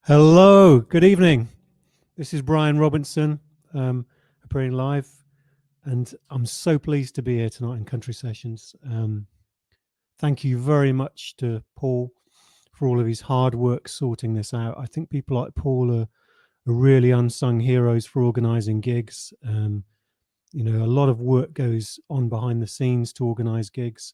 Hello, good evening. This is Bryan Robinson, appearing live, and I'm so pleased to be here tonight in Country Sessions. Thank you very much to Paul for all of his hard work sorting this out. I think people like Paul are really unsung heroes for organising gigs. A lot of work goes on behind the scenes to organise gigs,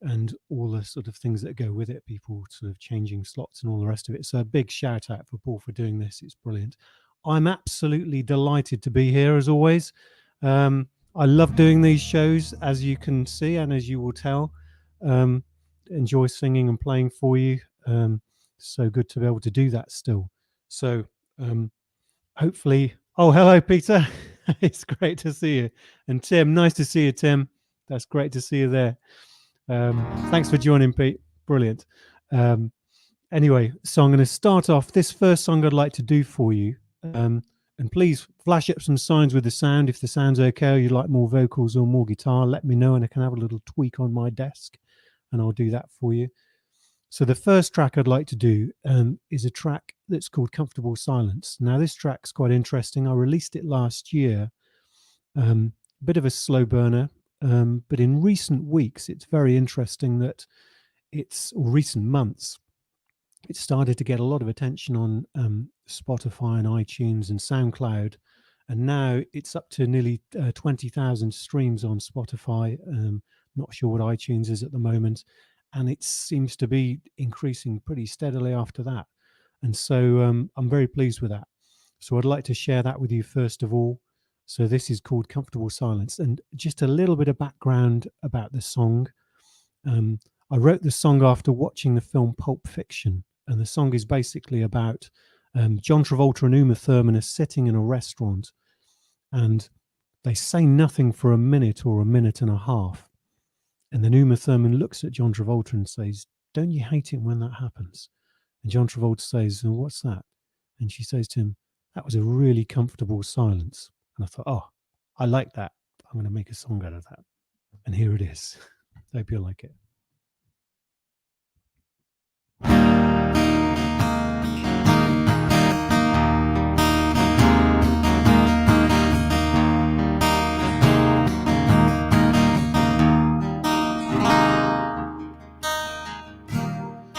and all the sort of things that go with it, people sort of changing slots and all the rest of it. So a big shout out for Paul for doing this. It's brilliant. I'm absolutely delighted to be here as always. I love doing these shows, as you can see and as you will tell. Enjoy singing and playing for you. So good to be able to do that still. So hopefully, oh, hello, Peter. It's great to see you. And Tim, nice to see you, Tim. That's great to see you there. Thanks for joining, Pete. Brilliant. Anyway, so I'm going to start off this first song I'd like to do for you. And please flash up some signs with the sound. If the sound's okay, or you'd like more vocals or more guitar, let me know and I can have a little tweak on my desk and I'll do that for you. So the first track I'd like to do is a track that's called Comfortable Silence. Now, this track's quite interesting. I released it last year. Bit of a slow burner. But in recent weeks, it's very interesting that recent months, it started to get a lot of attention on Spotify and iTunes and SoundCloud. And now it's up to nearly 20,000 streams on Spotify. Not sure what iTunes is at the moment. And it seems to be increasing pretty steadily after that. And so I'm very pleased with that. So I'd like to share that with you first of all. So this is called Comfortable Silence. And just a little bit of background about the song. I wrote the song after watching the film Pulp Fiction. And the song is basically about John Travolta and Uma Thurman are sitting in a restaurant. And they say nothing for a minute or a minute and a half. And then Uma Thurman looks at John Travolta and says, "Don't you hate it when that happens?" And John Travolta says, "Oh, what's that?" And she says to him, "That was a really comfortable silence." And I thought, oh, I like that. I'm going to make a song out of that. And here it is. I hope you like it.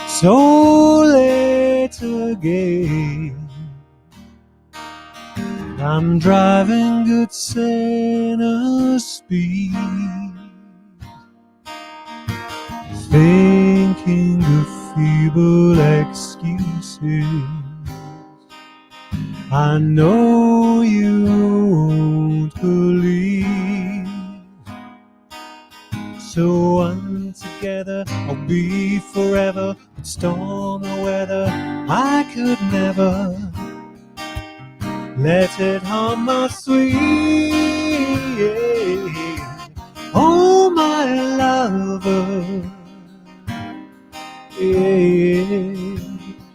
So late again, I'm driving good center speed, thinking of feeble excuses. I know you won't believe, so I'm together, I'll be forever. But storm or weather, I could never let it harm my sweet. Oh, my lover, yeah.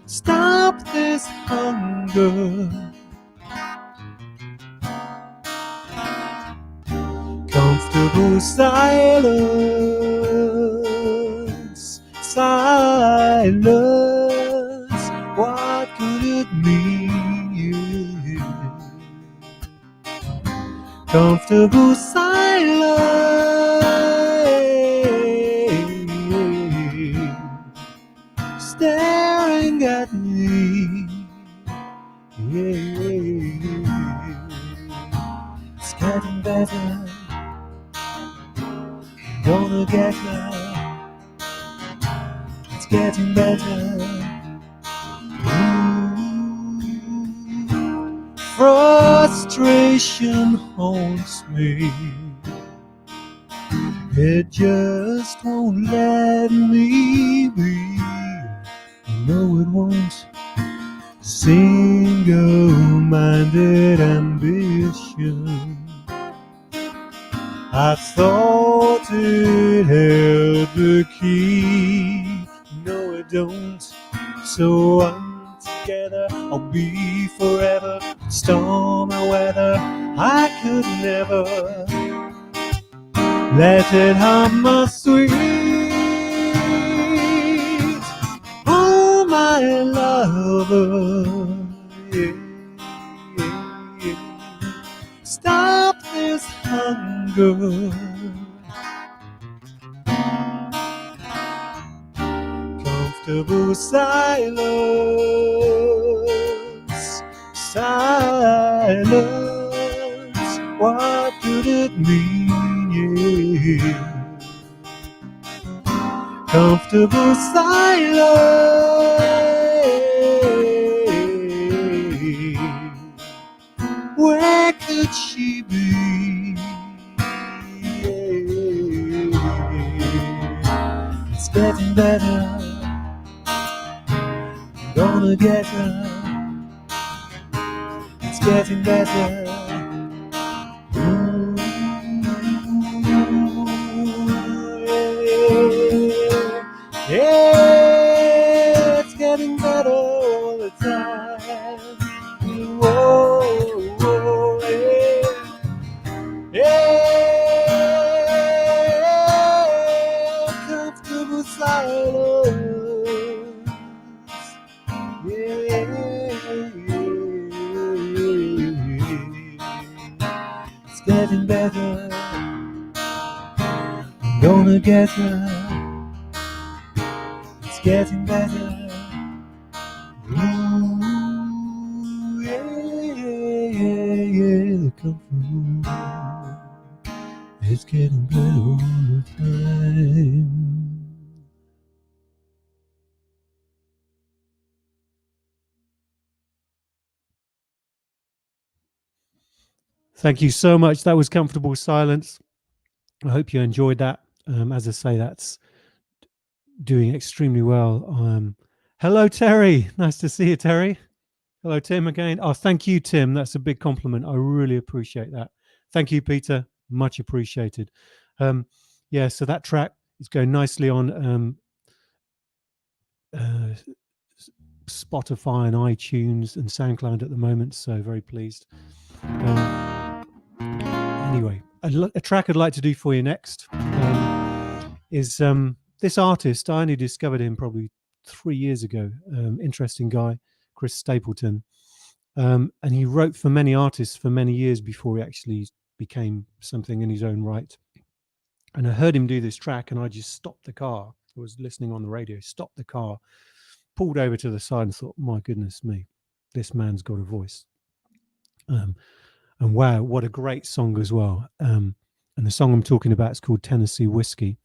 Stop this hunger. Comfortable silence, silence. What could it mean? Comfortable silence, staring at me. Yeah. It's getting better. I'm gonna get her. It's getting better. Frustration haunts me. It just won't let me be. No, it won't. Single-minded ambition. I thought it held the key. No, it don't. So I'm together, I'll be forever. Storm or weather, I could never let it harm my sweet. Oh, my lover, good. Comfortable silence, silence. What could it mean? Yeah. Comfortable silence. Where could she be? It's getting better. I'm gonna get her. It's getting better. Ooh, yeah, it's getting better all the time. Whoa, whoa, yeah, comfortable silence. Yeah, it's getting better. I'm gonna get her. It's getting better. Ooh, yeah, the comfort. It's getting better all the time. Thank you so much. That was Comfortable Silence. I hope you enjoyed that. As I say, that's doing extremely well. Hello, Terry. Nice to see you, Terry. Hello, Tim, again. Oh, thank you, Tim. That's a big compliment. I really appreciate that. Thank you, Peter. Much appreciated. Yeah, so that track is going nicely on Spotify and iTunes and SoundCloud at the moment, so very pleased. Anyway, a track I'd like to do for you next is this artist. I only discovered him probably 3 years ago. Interesting guy, Chris Stapleton. And he wrote for many artists for many years before he actually became something in his own right. And I heard him do this track and I just stopped the car. I was listening on the radio, stopped the car, pulled over to the side and thought, my goodness me, this man's got a voice. And wow, what a great song as well. And the song I'm talking about is called Tennessee Whiskey.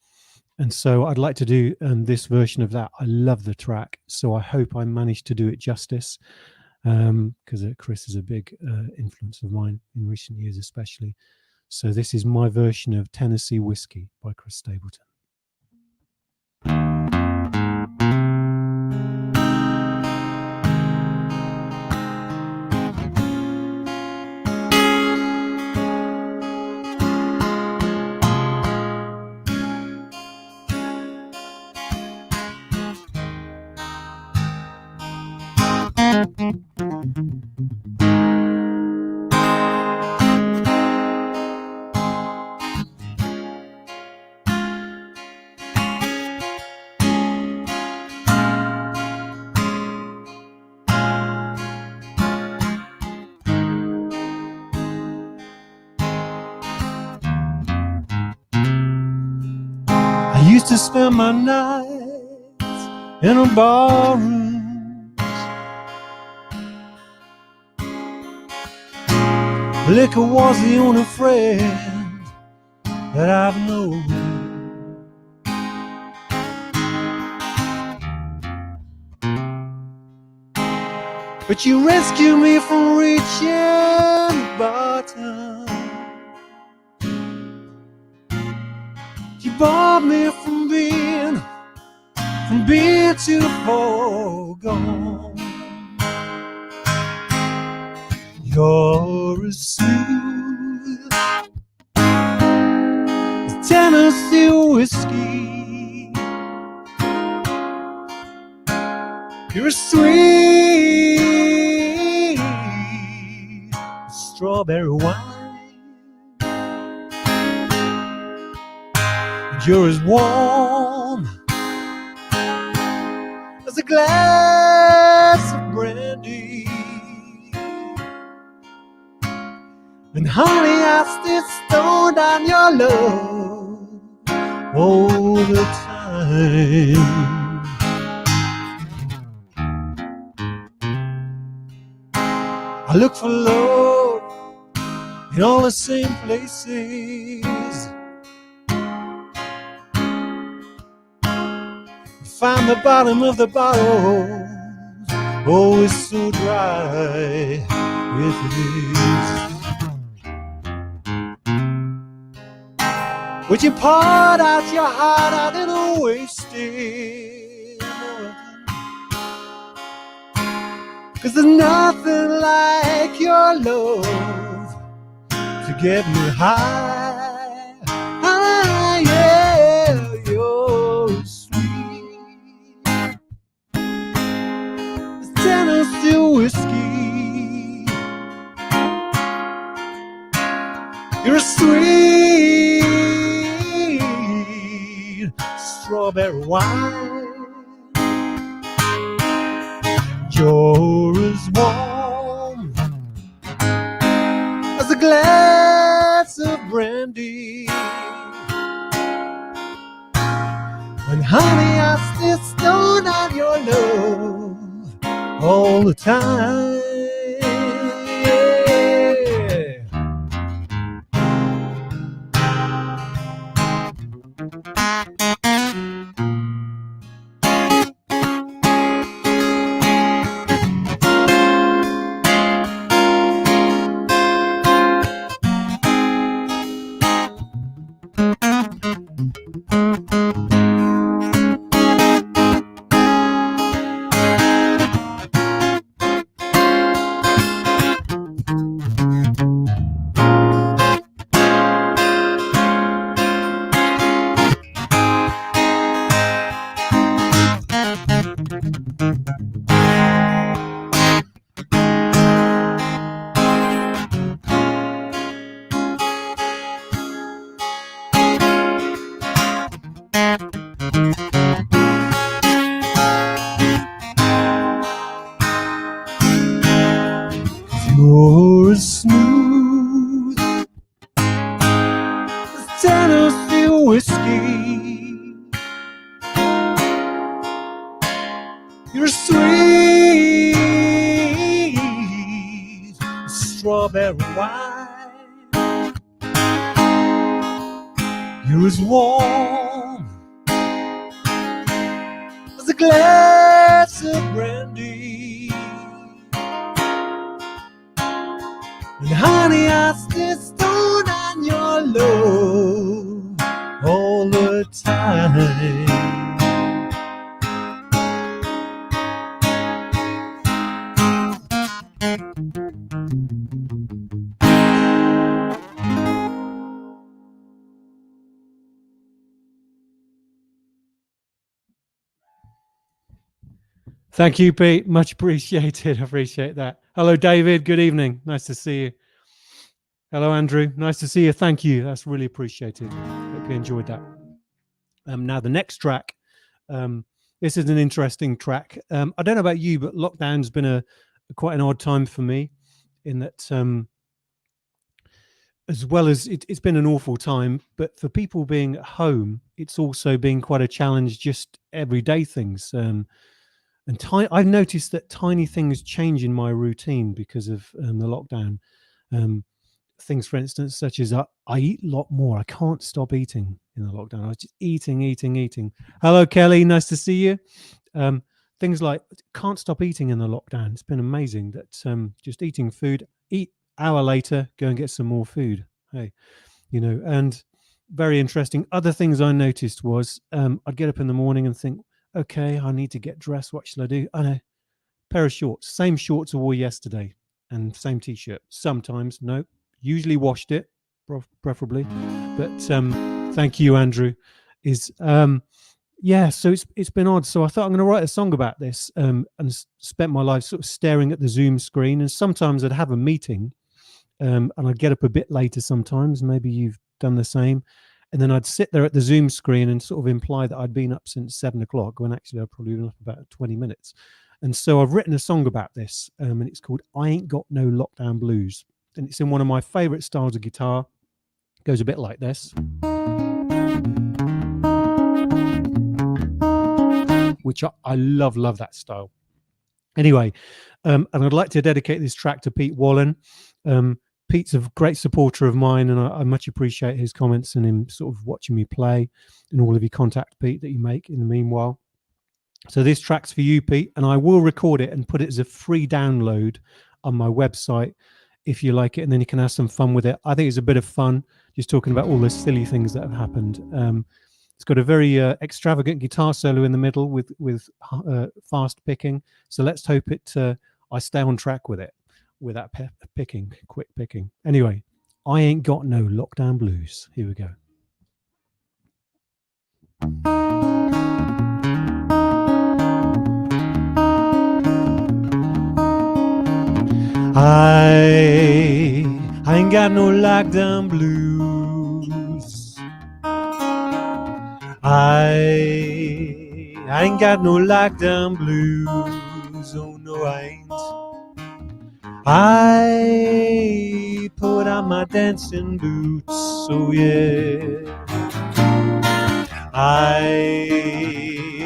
And so I'd like to do this version of that. I love the track. So I hope I managed to do it justice, because Chris is a big influence of mine in recent years especially. So this is my version of Tennessee Whiskey by Chris Stapleton. I used to spend my nights in a barroom. Liquor was the only friend that I've known. But you rescued me from reaching the bottom. You bought me from being too far gone. You're as smooth as Tennessee whiskey. You're as sweet as strawberry wine. You're as warm as a glass of brandy. And honey, I still stoned on your love all the time. I look for love in all the same places. Find the bottom of the bottle, oh, it's so dry. It is. Would you pour out your heart out in a wasted nothing? 'Cause there's nothing like your love to get me high. Ah, yeah, you're sweet as Tennessee whiskey. You're sweet strawberry wine. You're as warm as a glass of brandy. And honey, I still stoned on your love all the time. You're as smooth as Tennessee whiskey. You're sweet as strawberry wine. You're as warm as a glass of brandy. And honey, I still stoned on your love all the time. Thank you, Pete. Much appreciated. I appreciate that. Hello, David. Good evening. Nice to see you. Hello, Andrew. Nice to see you. Thank you. That's really appreciated. Hope you enjoyed that. Now, the next track. This is an interesting track. I don't know about you, but lockdown's been quite an odd time for me in that as well as it's been an awful time, but for people being at home, it's also been quite a challenge, just everyday things. And I've noticed that tiny things change in my routine because of the lockdown. Things, for instance, such as I eat a lot more. I can't stop eating in the lockdown. I was just eating. Hello, Kelly. Nice to see you. Things like can't stop eating in the lockdown. It's been amazing that just eating food, eat hour later, go and get some more food. Hey, and very interesting. Other things I noticed was I'd get up in the morning and think, okay, I need to get dressed. What shall I do? I know, pair of shorts, same shorts I wore yesterday and same t-shirt. Sometimes, no, usually washed it, preferably. But thank you, Andrew. So it's been odd. So I thought I'm going to write a song about this and spent my life sort of staring at the Zoom screen. And sometimes I'd have a meeting and I'd get up a bit later sometimes. Maybe you've done the same. And then I'd sit there at the Zoom screen and sort of imply that I'd been up since 7 o'clock when actually I'd probably been up about 20 minutes. And so I've written a song about this and it's called I Ain't Got No Lockdown Blues. and it's in one of my favorite styles of guitar. It goes a bit like this, which I love that style. Anyway, and I'd like to dedicate this track to Pete Wallen. Pete's a great supporter of mine, and I much appreciate his comments and him sort of watching me play, and all of your contact, Pete, that you make in the meanwhile. So this track's for you, Pete, and I will record it and put it as a free download on my website if you like it, and then you can have some fun with it. I think it's a bit of fun, just talking about all the silly things that have happened. It's got a very extravagant guitar solo in the middle with fast picking. So let's hope I stay on track with it, with that quick picking. Anyway, I ain't got no lockdown blues. Here we go. I ain't got no lockdown blues. I ain't got no lockdown blues. Oh no, I ain't. I put on my dancing boots. Oh yeah. I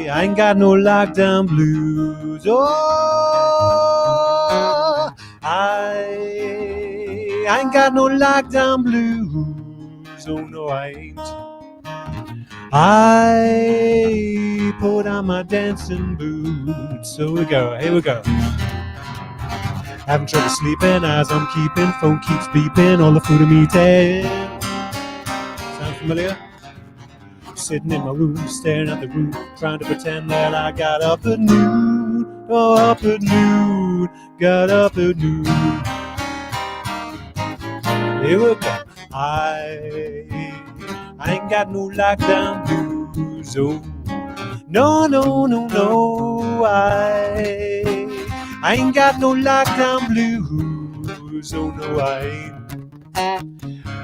ain't got no lockdown blues. Oh, I ain't got no lockdown blues. Oh no, I ain't. I put on my dancing boots. So here we go. Having trouble sleeping as I'm keeping, phone keeps beeping, all the food I'm eating. Sound familiar? Sitting in my room, staring at the room, trying to pretend that I got up at noon. Oh, up at noon, got up at noon. Here we go. I ain't got no lockdown blues. Oh, no, no, no, no. I ain't got no lockdown blues. Oh, no, I ain't.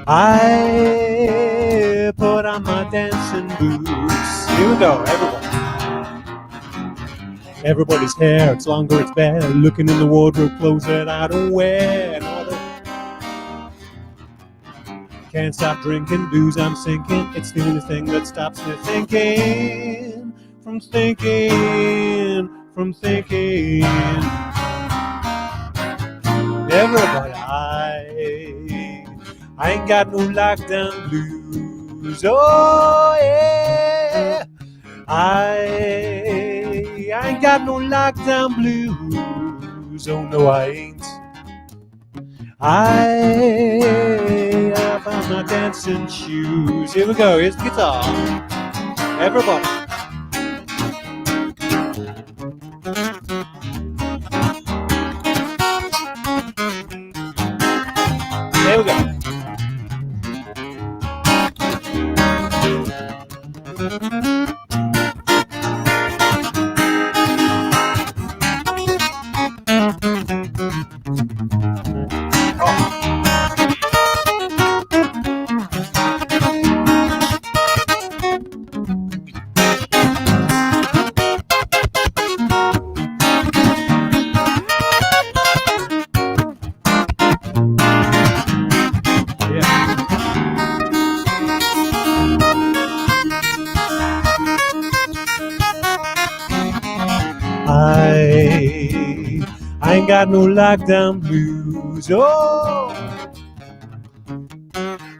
I put on my dancing boots. Here we go, everyone. Everybody's hair, it's longer, it's bare. Looking in the wardrobe, clothes that I don't wear. And all the can't stop drinking, booze I'm sinking. It's the only thing that stops me thinking. From thinking. Everybody, I ain't got no lockdown blues. Oh yeah. I ain't got no lockdown blues. Oh no, I ain't. I found my dancing shoes. Here we go. Here's the guitar. Everybody. There we go. I ain't got no lockdown blues. Oh,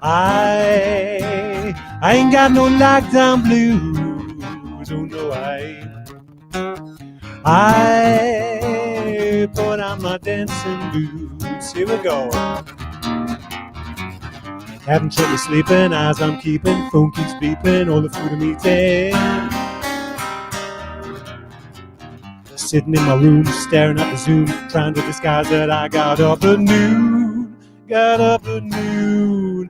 I ain't got no lockdown blues. Oh no, I ain't. I put on my dancing boots. Here we go. Having trouble sleeping as I'm keeping, phone keeps beeping, all the food I'm eating. Sitting in my room, staring at the Zoom, trying to disguise that I got up at noon. Got up at noon.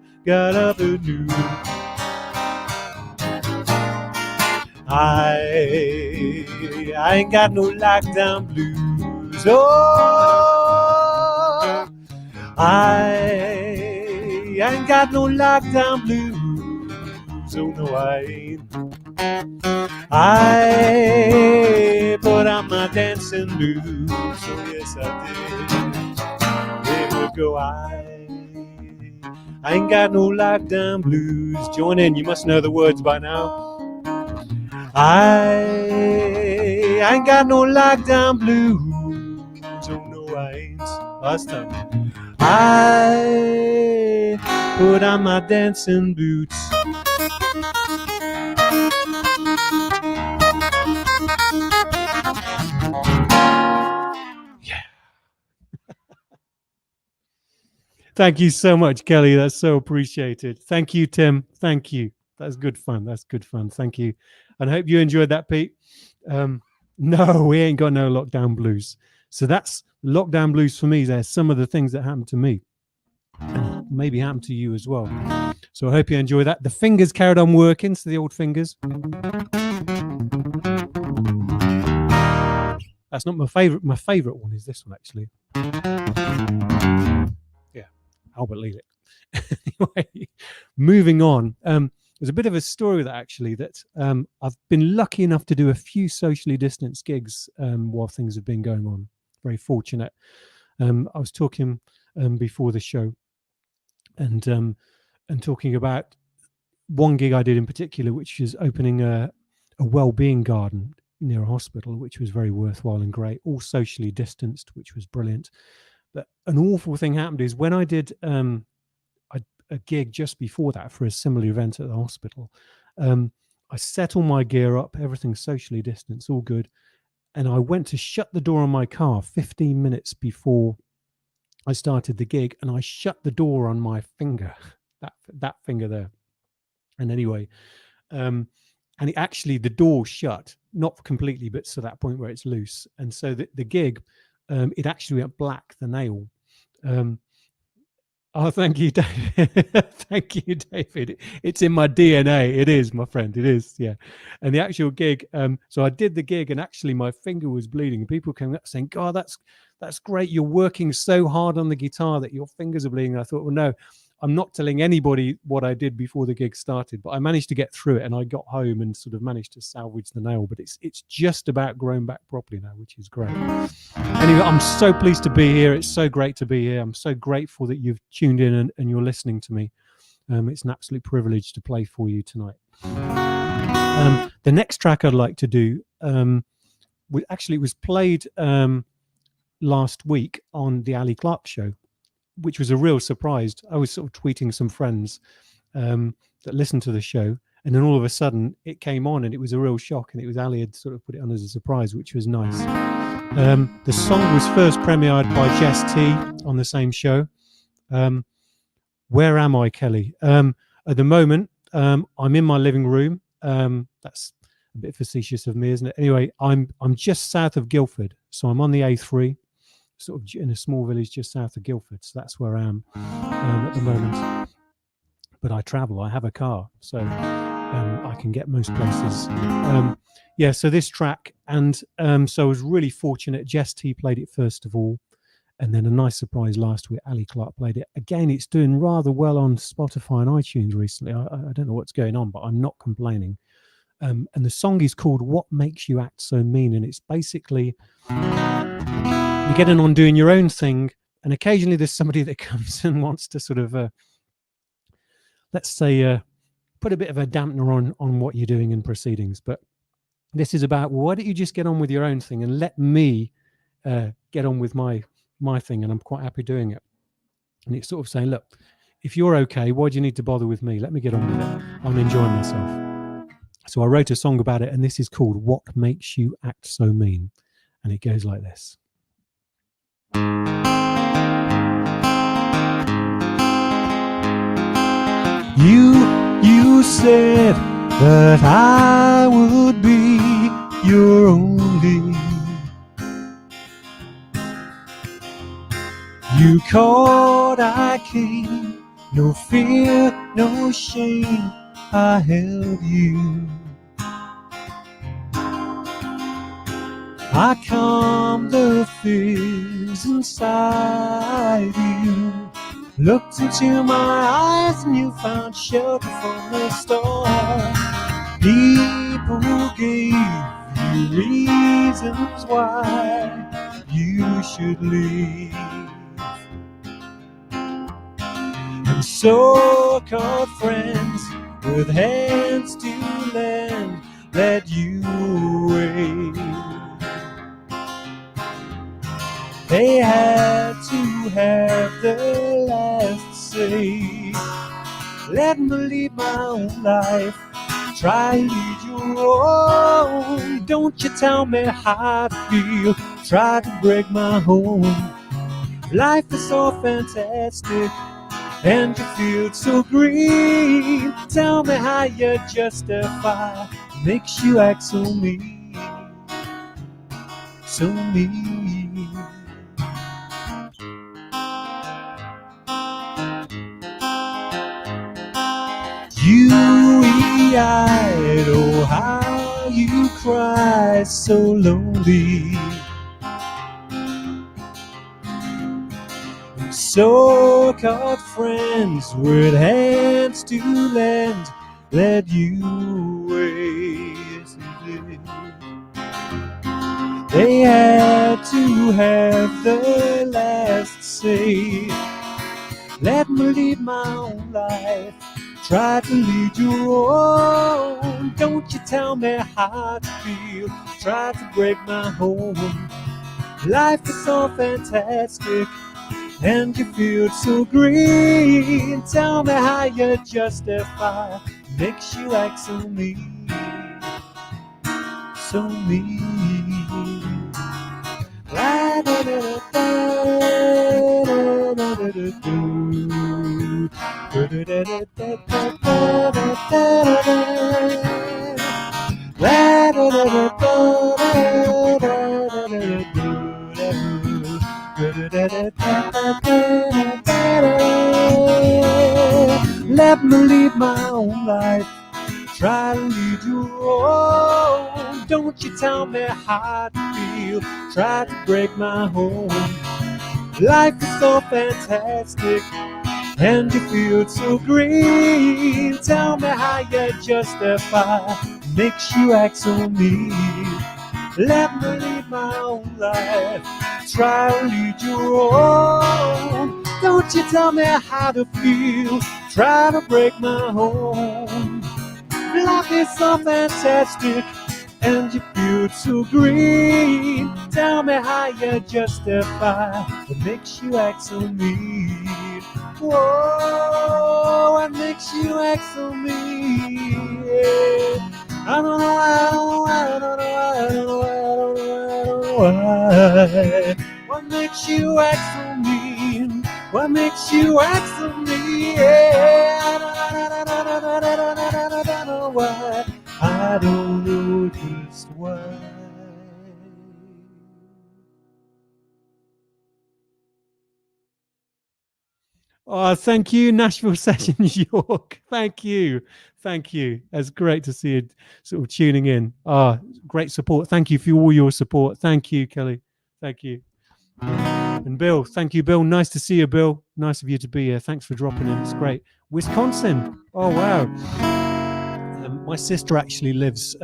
I ain't got no lockdown blues. Oh, I ain't got no lockdown blues. Oh no, I ain't. I put on my dancing boots. Oh yes, I did. Here we go. I I ain't got no lockdown blues. Join in, you must know the words by now. I ain't got no lockdown blues. Oh no, I ain't. Last time. I put on my dancing boots. Yeah. Thank you so much, Kelly. That's so appreciated. Thank you, Tim. Thank you. That's good fun. That's good fun. Thank you. And I hope you enjoyed that, Pete. No, we ain't got no lockdown blues. So that's lockdown blues for me. There's some of the things that happened to me and maybe happened to you as well. So I hope you enjoy that. The fingers carried on working. So the old fingers. That's not my favorite. My favorite one is this one, actually. Yeah, Albert leave it. Anyway, moving on. There's a bit of a story with that, actually, that I've been lucky enough to do a few socially distanced gigs while things have been going on. Very fortunate. I was talking before the show and talking about one gig I did in particular, which is opening a well-being garden near a hospital, which was very worthwhile and great, all socially distanced, which was brilliant. But an awful thing happened is when I did a gig just before that for a similar event at the hospital, I set all my gear up, everything's socially distanced, all good. And I went to shut the door on my car 15 minutes before I started the gig, and I shut the door on my finger, that finger there. And anyway, and it actually, the door shut, not completely, but to that point where it's loose. And so the gig, it actually went black, the nail. Oh, thank you, David. Thank you, David. It's in my DNA. It is, my friend. It is, yeah. And the actual gig, so I did the gig, and actually my finger was bleeding. And people came up saying, God, that's great. You're working so hard on the guitar that your fingers are bleeding. And I thought, well, no, I'm not telling anybody what I did before the gig started, but I managed to get through it, and I got home and sort of managed to salvage the nail. But it's just about grown back properly now, which is great. Anyway, I'm so pleased to be here. It's so great to be here. I'm so grateful that you've tuned in and you're listening to me. It's an absolute privilege to play for you tonight. The next track I'd like to do, actually was played last week on the Ali Clark show, which was a real surprise. I was sort of tweeting some friends that listened to the show, and then all of a sudden it came on, and it was a real shock, and it was Ali had sort of put it on as a surprise, which was nice. The song was first premiered by Jess T on the same show. Where am I, Kelly? At the moment, I'm in my living room. That's a bit facetious of me, isn't it? Anyway, I'm just south of Guildford, so I'm on the A3, sort of in a small village just south of Guildford. So that's where I am at the moment. But I travel. I have a car, so I can get most places. Yeah, so this track, and so I was really fortunate. Jess T played it first of all, and then a nice surprise last week, Ali Clark played it. Again, it's doing rather well on Spotify and iTunes recently. I don't know what's going on, but I'm not complaining. And the song is called What Makes You Act So Mean, and it's basically you're getting on doing your own thing, and occasionally there's somebody that comes and wants to sort of, let's say, put a bit of a dampener on what you're doing in proceedings. But this is about, well, why don't you just get on with your own thing and let me get on with my thing, and I'm quite happy doing it. And it's sort of saying, look, if you're okay, why do you need to bother with me? Let me get on with it. I'm enjoying myself. So I wrote a song about it, and this is called What Makes You Act So Mean. And it goes like this. You said that I would be your only. You called, I came, no fear, no shame, I held you. I calmed the fears inside you. Looked into my eyes and you found shelter from the storm. People gave you reasons why you should leave. And so-called friends with hands to lend led you away. They had to have the last say. Let me lead my own life, try to lead your own. Don't you tell me how to feel, try to break my home. Life is so fantastic, and you feel so green. Tell me how you justify, makes you act so mean, so mean. You-eyed, oh how you cry so lonely. So-called friends with hands to lend led you away. They had to have the last say. Let me lead my own life, try to lead your own. Don't you tell me how to feel, try to break my home. Life is so fantastic, and you feel so green. Tell me how you justify, makes you act so mean, so mean. La da da da da da da da Let me lead my own life, try to lead your own. Don't you tell me how to feel, try to break my home. Life is so fantastic, and you feel so green. Tell me how you justify, makes you act so mean. Let me lead my own life, try to lead your own. Don't you tell me how to feel, try to break my home. Life is so fantastic, and you feel so green. Tell me how you justify, what makes you act so mean. Whoa, what makes you act so mean? I don't know, I don't know why. What makes you act so mean? What makes you act so mean? I don't know why. I don't know just why. Oh, thank you, Nashville Sessions, York. Thank you. Thank you. It's great to see you sort of tuning in. Great support. Thank you for all your support. Thank you, Kelly. Thank you. And Bill, thank you, Bill. Nice to see you, Bill. Nice of you to be here. Thanks for dropping in. It's great. Wisconsin. Oh, wow. My sister actually lives,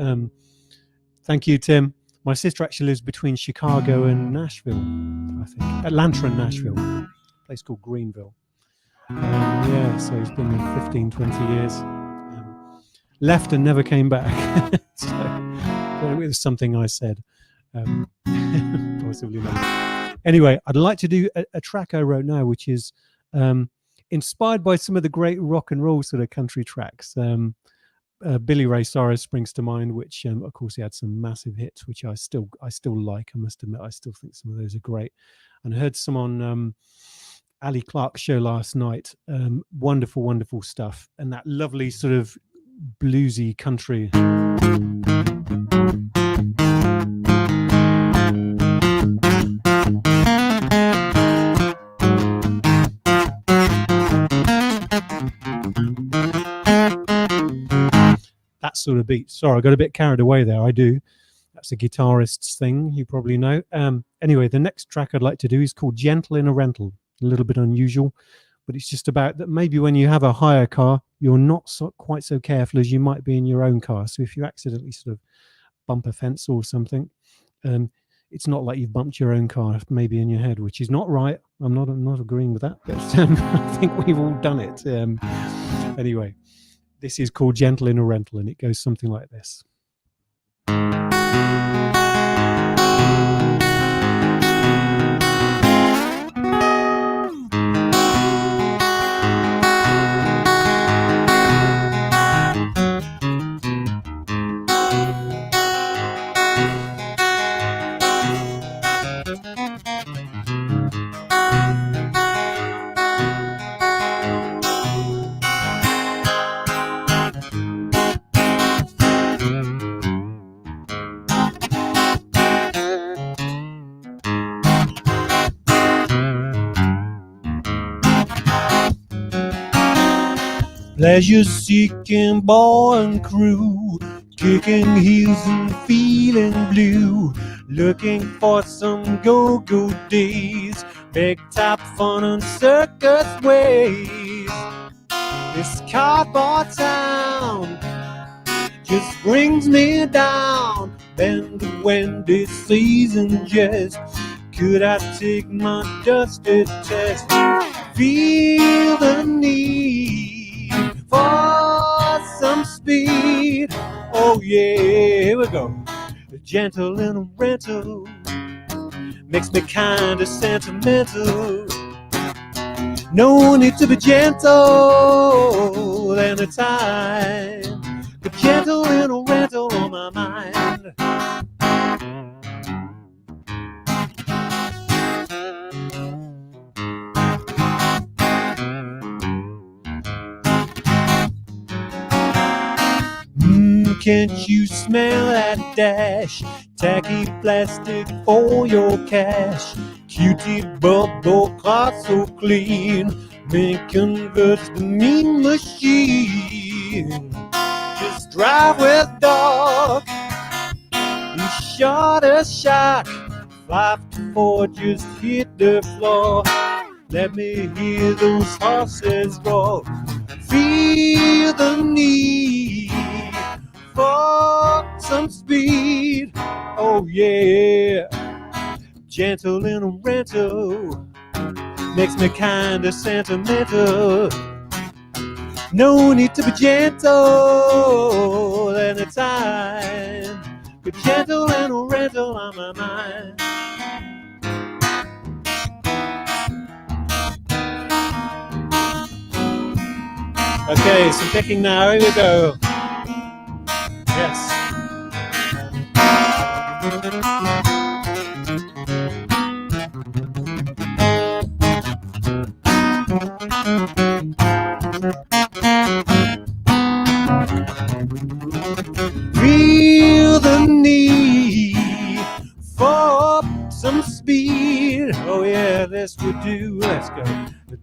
thank you, Tim. My sister actually lives between Chicago and Nashville, I think. Atlanta and Nashville. A place called Greenville. Yeah, so he's been there 15, 20 years. Left and never came back. So it was something I said. Possibly not. Anyway, I'd like to do a track I wrote now, which is inspired by some of the great rock and roll sort of country tracks. Billy Ray Cyrus springs to mind, which of course he had some massive hits, which I still like. I must admit, I still think some of those are great. And I heard some on Ali Clark's show last night. Wonderful, wonderful stuff, and that lovely sort of bluesy country. That sort of beat. Sorry, I got a bit carried away there. I do. That's a guitarist's thing, you probably know. Anyway, the next track I'd like to do is called Gentle in a Rental. A little bit unusual, but it's just about that maybe when you have a hire car, you're not quite so careful as you might be in your own car. So if you accidentally sort of bump a fence or something, it's not like you've bumped your own car, maybe in your head, which is not right. I'm not agreeing with that, but I think we've all done it. Anyway, this is called Gentle in a Rental, and it goes something like this. Pleasure-seeking boy and crew, kicking heels and feeling blue, looking for some go-go days, big top fun and circus ways. This cardboard town just brings me down, and the windy season just could I take my dusty test, feel the need for some speed. Oh yeah, here we go. Gentle in a rental makes me kinda sentimental. No need to be gentle at a time, but gentle in a rental on my mind. Can't you smell that dash? Tacky plastic for your cash. Q-tip bubble cloth so clean, may convert the mean machine. Just drive with dog, you shot a shot. 5 to 4 just hit the floor. Let me hear those horses roar. Feel the need for some speed. Oh yeah, gentle in a rental makes me kinda sentimental. No need to be gentle at a time, but gentle in a rental on my mind. Okay, some picking now, here we go. Yes. Feel the need for some speed. Oh yeah, this we do. Let's go.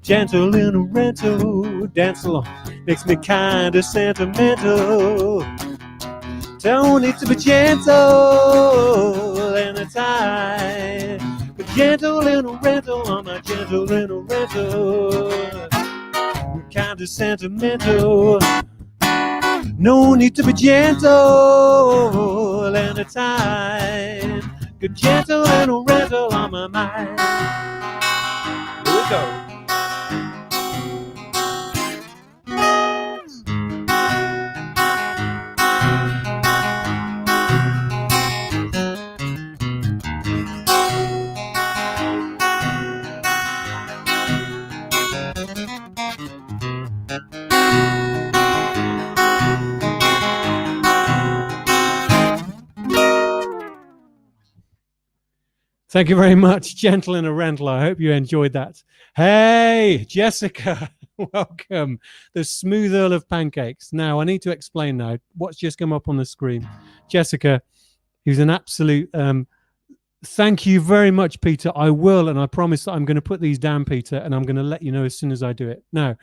Gentle in a rental, dance along, makes me kinda sentimental. Don't need to be gentle in a time, but gentle in a rental on my gentle in a rental. Kinda sentimental. No need to be gentle in a time, but gentle in a rental on my mind. Here we go. Thank you very much, Gentle in a Rental. I hope you enjoyed that. Hey, Jessica, welcome. The smooth Earl of Pancakes. Now, I need to explain now what's just come up on the screen. Jessica, who's an absolute... thank you very much, Peter. I will, and I promise that I'm going to put these down, Peter, and I'm going to let you know as soon as I do it. Now,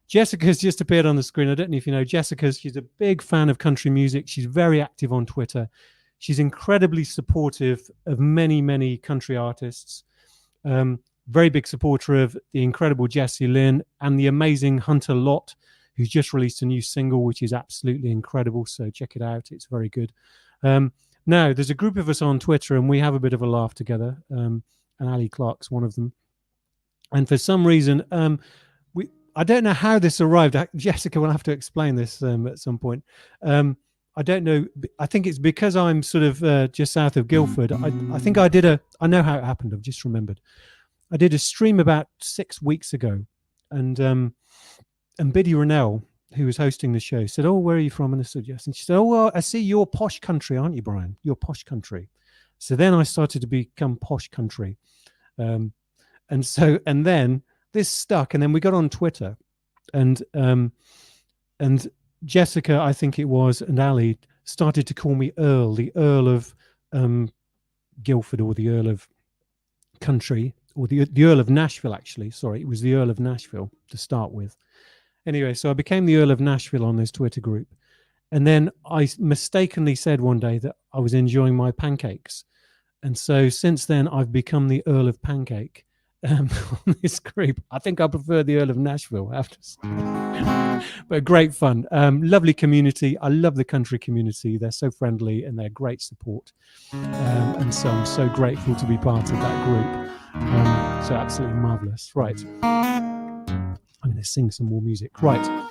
Jessica's just appeared on the screen. I don't know if you know Jessica. She's a big fan of country music. She's very active on Twitter. She's incredibly supportive of many, many country artists. Very big supporter of the incredible Jessie Lynn and the amazing Hunter Lott, who's just released a new single, which is absolutely incredible. So check it out. It's very good. No, there's a group of us on Twitter, and we have a bit of a laugh together. And Ali Clark's one of them. And for some reason, I don't know how this arrived. Jessica will have to explain this at some point. I don't know. I think it's because I'm sort of just south of Guildford. I think I know how it happened. I've just remembered. I did a stream about 6 weeks ago, and Biddy Rennell, who was hosting the show, said, "Oh, where are you from?" And I said, "Yes." And she said, "Oh, well, I see you're posh country, aren't you, Brian? You're posh country." So then I started to become posh country. And then this stuck, and then we got on Twitter, and Jessica, I think it was, and Ali started to call me Earl, the Earl of Guildford, or the Earl of Country, or the Earl of Nashville. Actually, sorry, it was the Earl of Nashville to start with. Anyway, so I became the Earl of Nashville on this Twitter group, and then I mistakenly said one day that I was enjoying my pancakes, and so since then I've become the Earl of Pancake. On this group, I think I prefer the Earl of Nashville, I have to say. But great fun, lovely community. I love the country community. They're so friendly and they're great support, and so I'm so grateful to be part of that group. So absolutely marvelous. Right, I'm going to sing some more music. Right,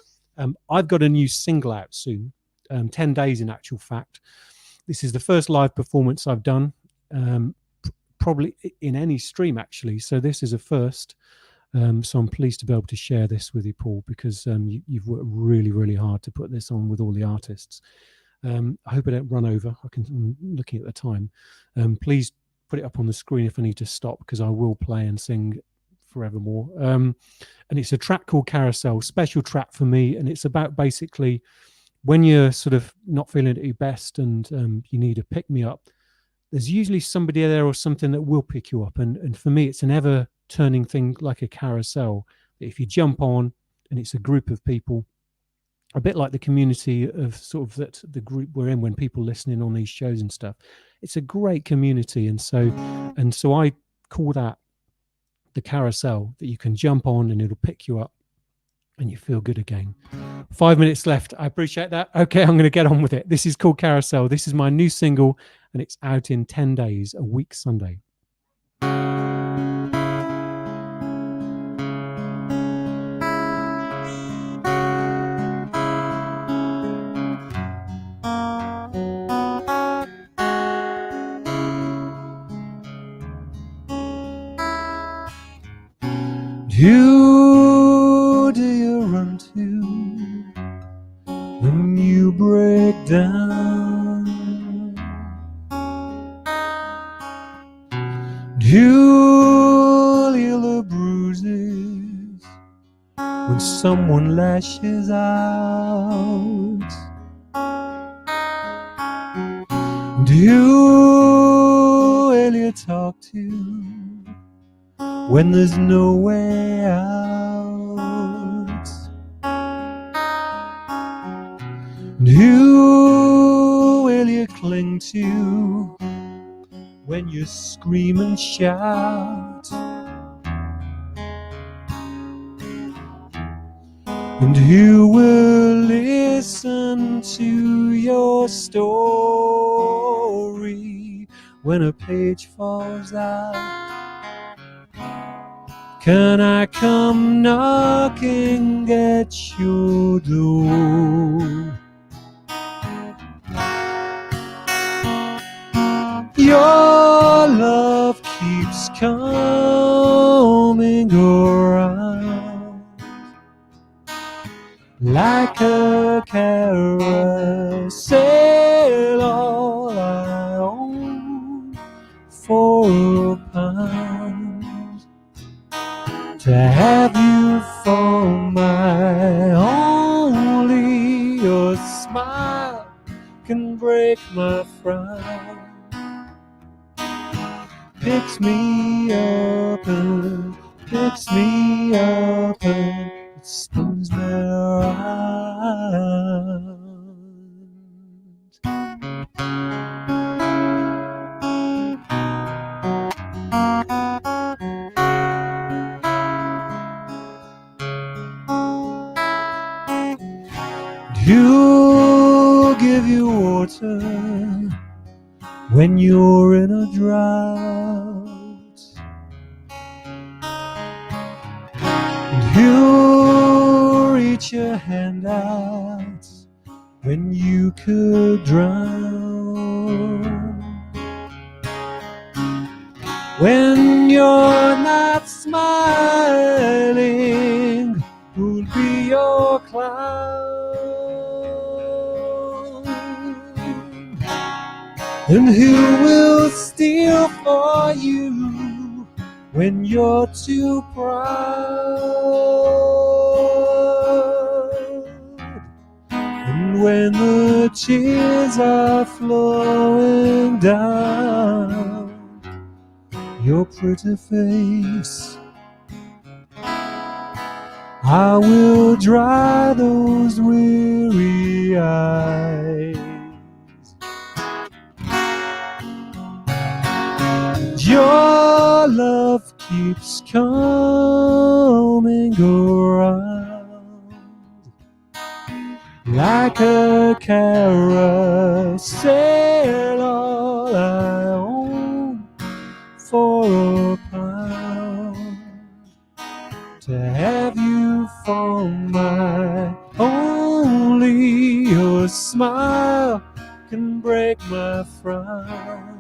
I've got a new single out soon, 10 days in actual fact. This is the first live performance I've done, probably in any stream actually, so this is a first. So I'm pleased to be able to share this with you, Paul, because you've worked really, really hard to put this on with all the artists. I hope I don't run over. I'm looking at the time. Please put it up on the screen if I need to stop, because I will play and sing forevermore. And it's a track called Carousel, special track for me, and it's about basically when you're sort of not feeling at your best and you need a pick-me-up, there's usually somebody there or something that will pick you up. And for me, it's an ever turning thing, like a carousel, that if you jump on, and it's a group of people, a bit like the community of sort of that the group we're in when people listening on these shows and stuff. It's a great community. And so I call that the carousel, that you can jump on and it'll pick you up and you feel good again. 5 minutes left. I appreciate that. Okay, I'm going to get on with it. This is called Carousel. This is my new single, and it's out in 10 days, a week Sunday. Who do you run to when you break down? Who'll heal the bruises when someone lashes out? And who will you talk to when there's no way out? And who will you cling to when you scream and shout? And who will listen to your story when a page falls out? Can I come knocking at your door? Your love keeps coming around like a carousel, all I own for £1. To have you for my only, your smile can break my frown. Picks me up and picks me up and it spins me around. Who'll give you water when you're in a drought. And who'll reach your hand out when you could drown. When you're not smiling, who'll be your clown? And who will steal for you when you're too proud? And when the tears are flowing down your pretty face, I will dry those weary eyes. Your love keeps coming around like a carousel, all I own for a pound. To have you for my only, your smile can break my frown.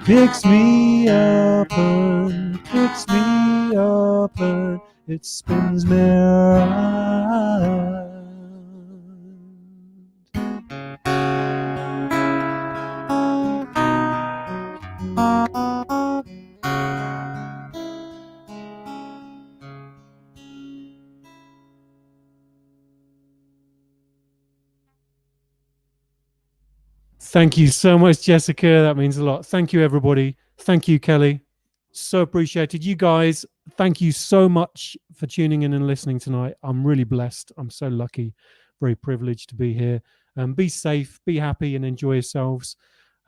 Picks me up and picks me up and it spins me around. Thank you so much, Jessica. That means a lot. Thank you, everybody. Thank you, Kelly. So appreciated. You guys, thank you so much for tuning in and listening tonight. I'm really blessed. I'm so lucky, very privileged to be here. Be safe, be happy, and enjoy yourselves.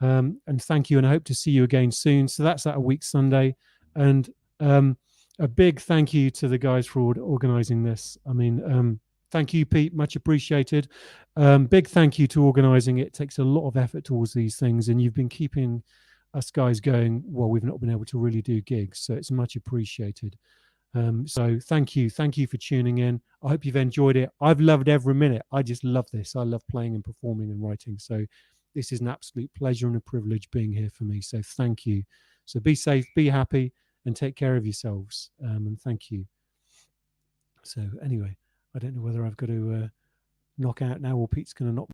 And thank you. And I hope to see you again soon. So that's at a week Sunday. And a big thank you to the guys for organizing this. I mean, thank you, Pete. Much appreciated. Big thank you to organizing it. It takes a lot of effort towards these things, and you've been keeping us guys going while we've not been able to really do gigs. So it's much appreciated. So thank you for tuning in. I hope you've enjoyed it. I've loved every minute. I just love this. I love playing and performing and writing. So this is an absolute pleasure and a privilege being here for me. So thank you. So be safe, be happy, and take care of yourselves. And thank you. So anyway, I don't know whether I've got to knock out now or Pete's going to knock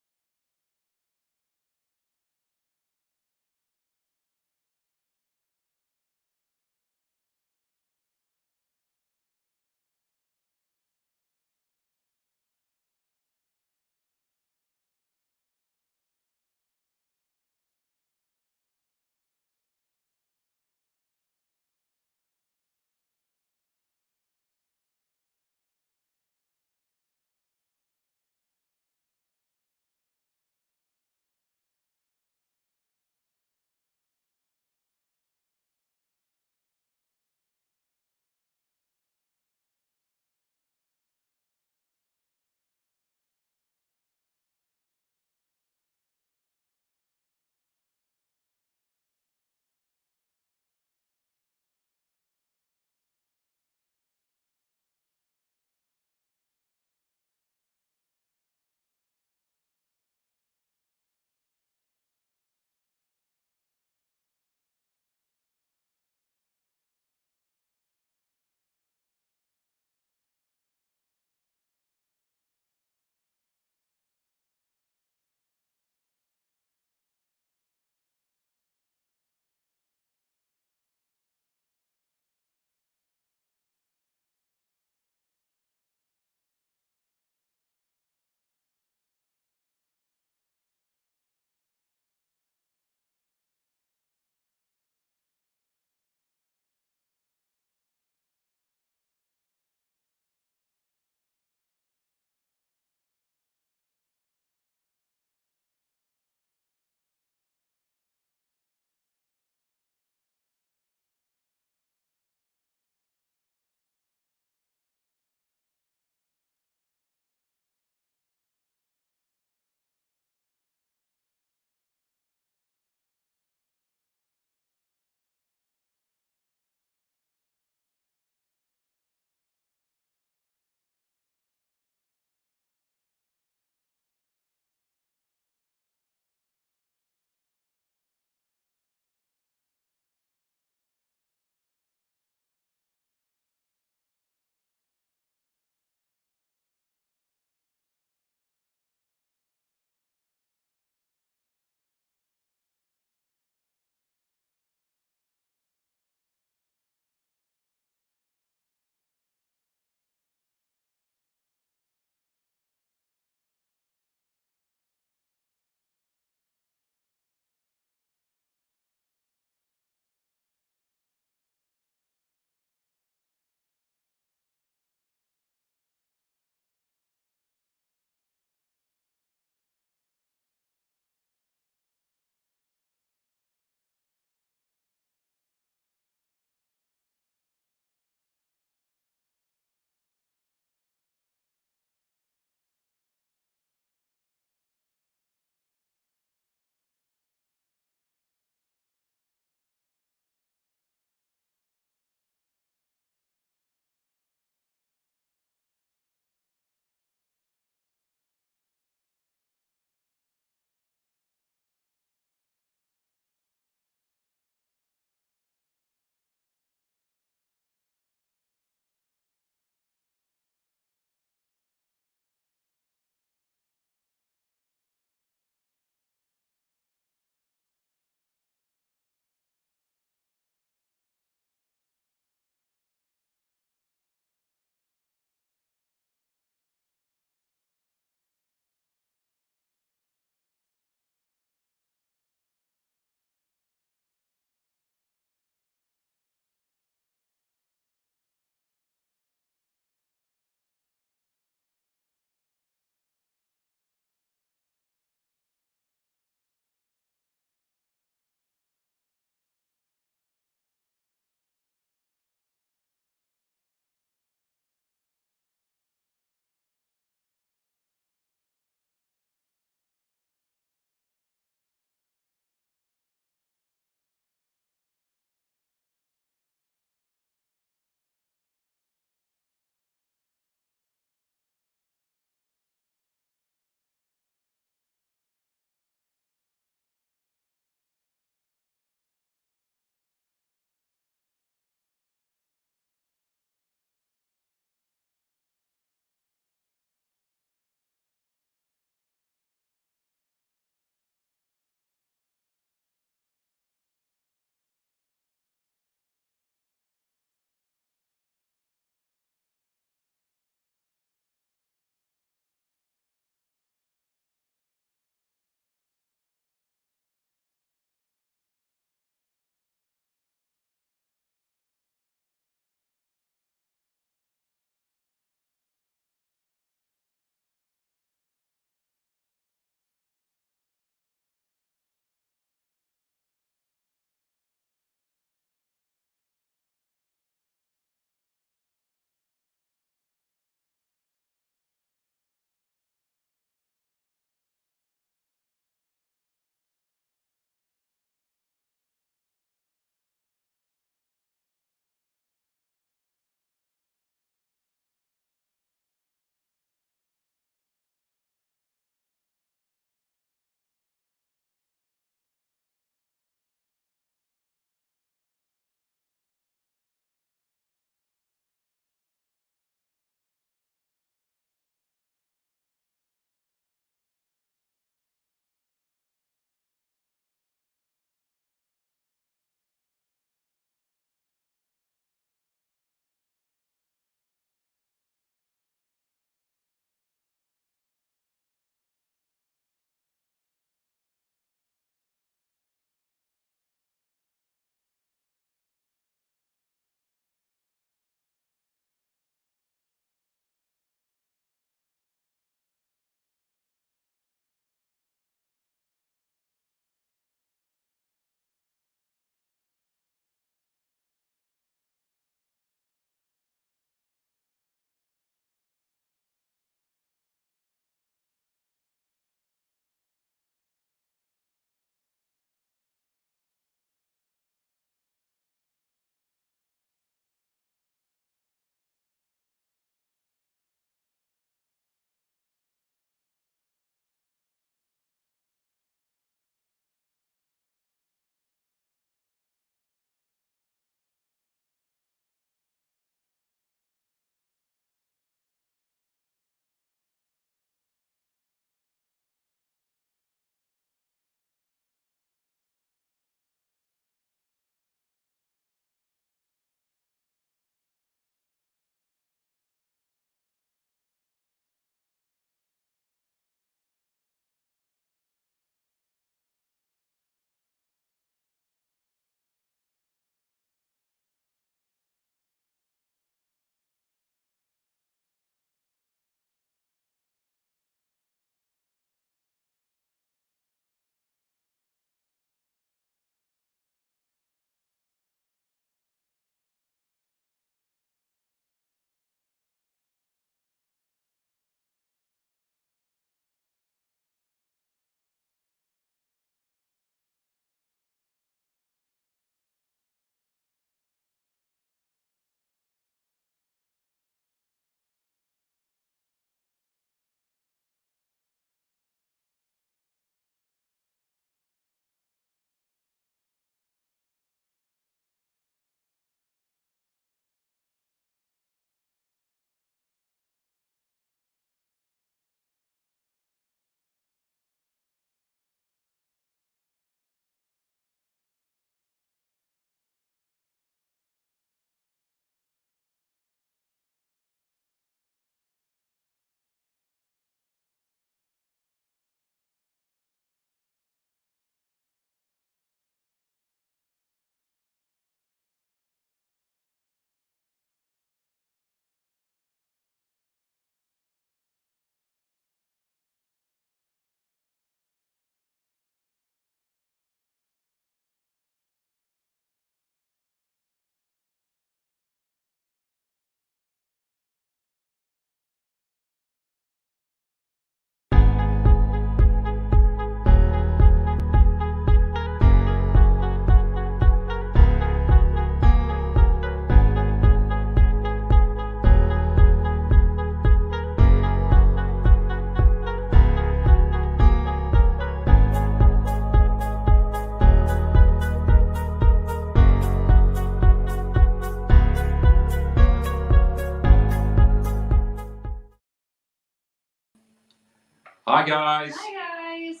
Hi guys. Hi guys.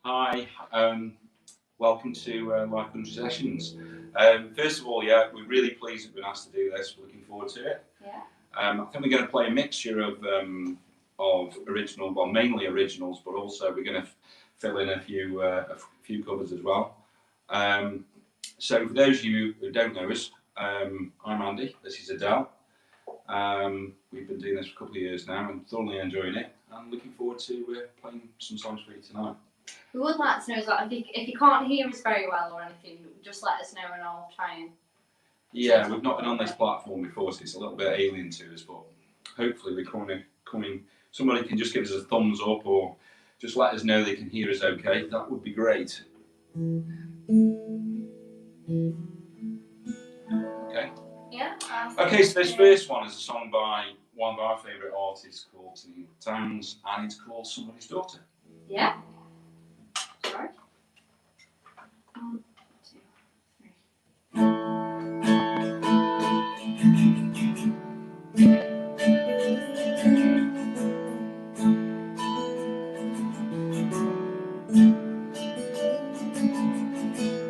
Hi. Welcome to Live Country Sessions. First of all, yeah, we're really pleased we've been asked to do this. We're looking forward to it. Yeah. I think we're going to play a mixture of original, well, mainly originals, but also we're going to fill in a few covers as well. So for those of you who don't know us, I'm Andy. This is Adele. We've been doing this for a couple of years now and thoroughly enjoying it. I'm looking forward to playing some songs for you tonight. We would like to know is that if you can't hear us very well or anything, just let us know and I'll try and. Yeah, we've not been on this platform before, so it's a little bit alien to us, but hopefully we're coming. Somebody can just give us a thumbs up or just let us know they can hear us okay. That would be great. Okay. Yeah. Okay, so this first one is a song by one of our favourite artists called Neil Towns, and it's called Somebody's Daughter. Yeah. Sorry. 1, 2, 3.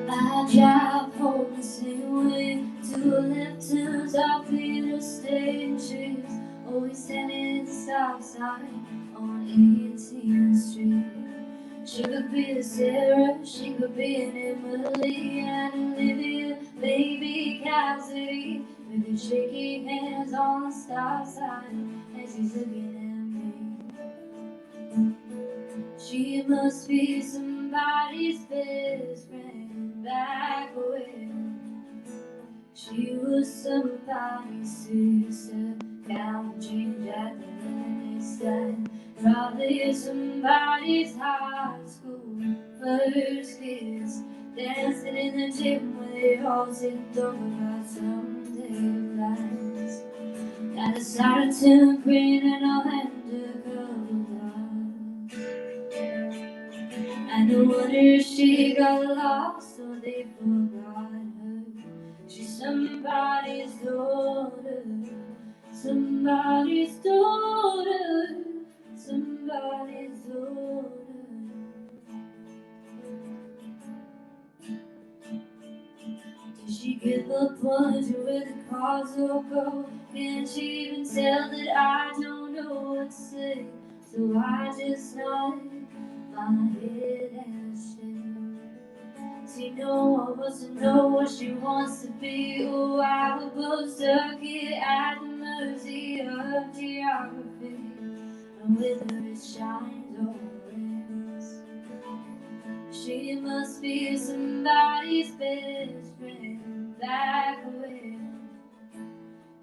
I drive home the same way, to the left to South Peter Station, always heading to stop sign on 18th Street. She could be a Sarah, she could be an Emily and Olivia, baby Cassidy, with her shaking hands on the stop sign as he's looking at me. She must be somebody's best friend back when she was somebody's sister. Count change at the lemonade stand. Probably somebody's high school first kiss. Dancing in the gym where they all sit and talk about someday plans. And the started to green and I'll hand a couple times. And no wonder she got lost or they forgot her. She's somebody's daughter, somebody's daughter, somebody's daughter. Did she give up wondering where the cars will go? Can't she even tell that I don't know what to say? So I just nod my head and stay. She wants to know what she wants to be. Oh, I will both stuck here at the mercy of geography, and whether it shines or rains. She must be somebody's best friend back when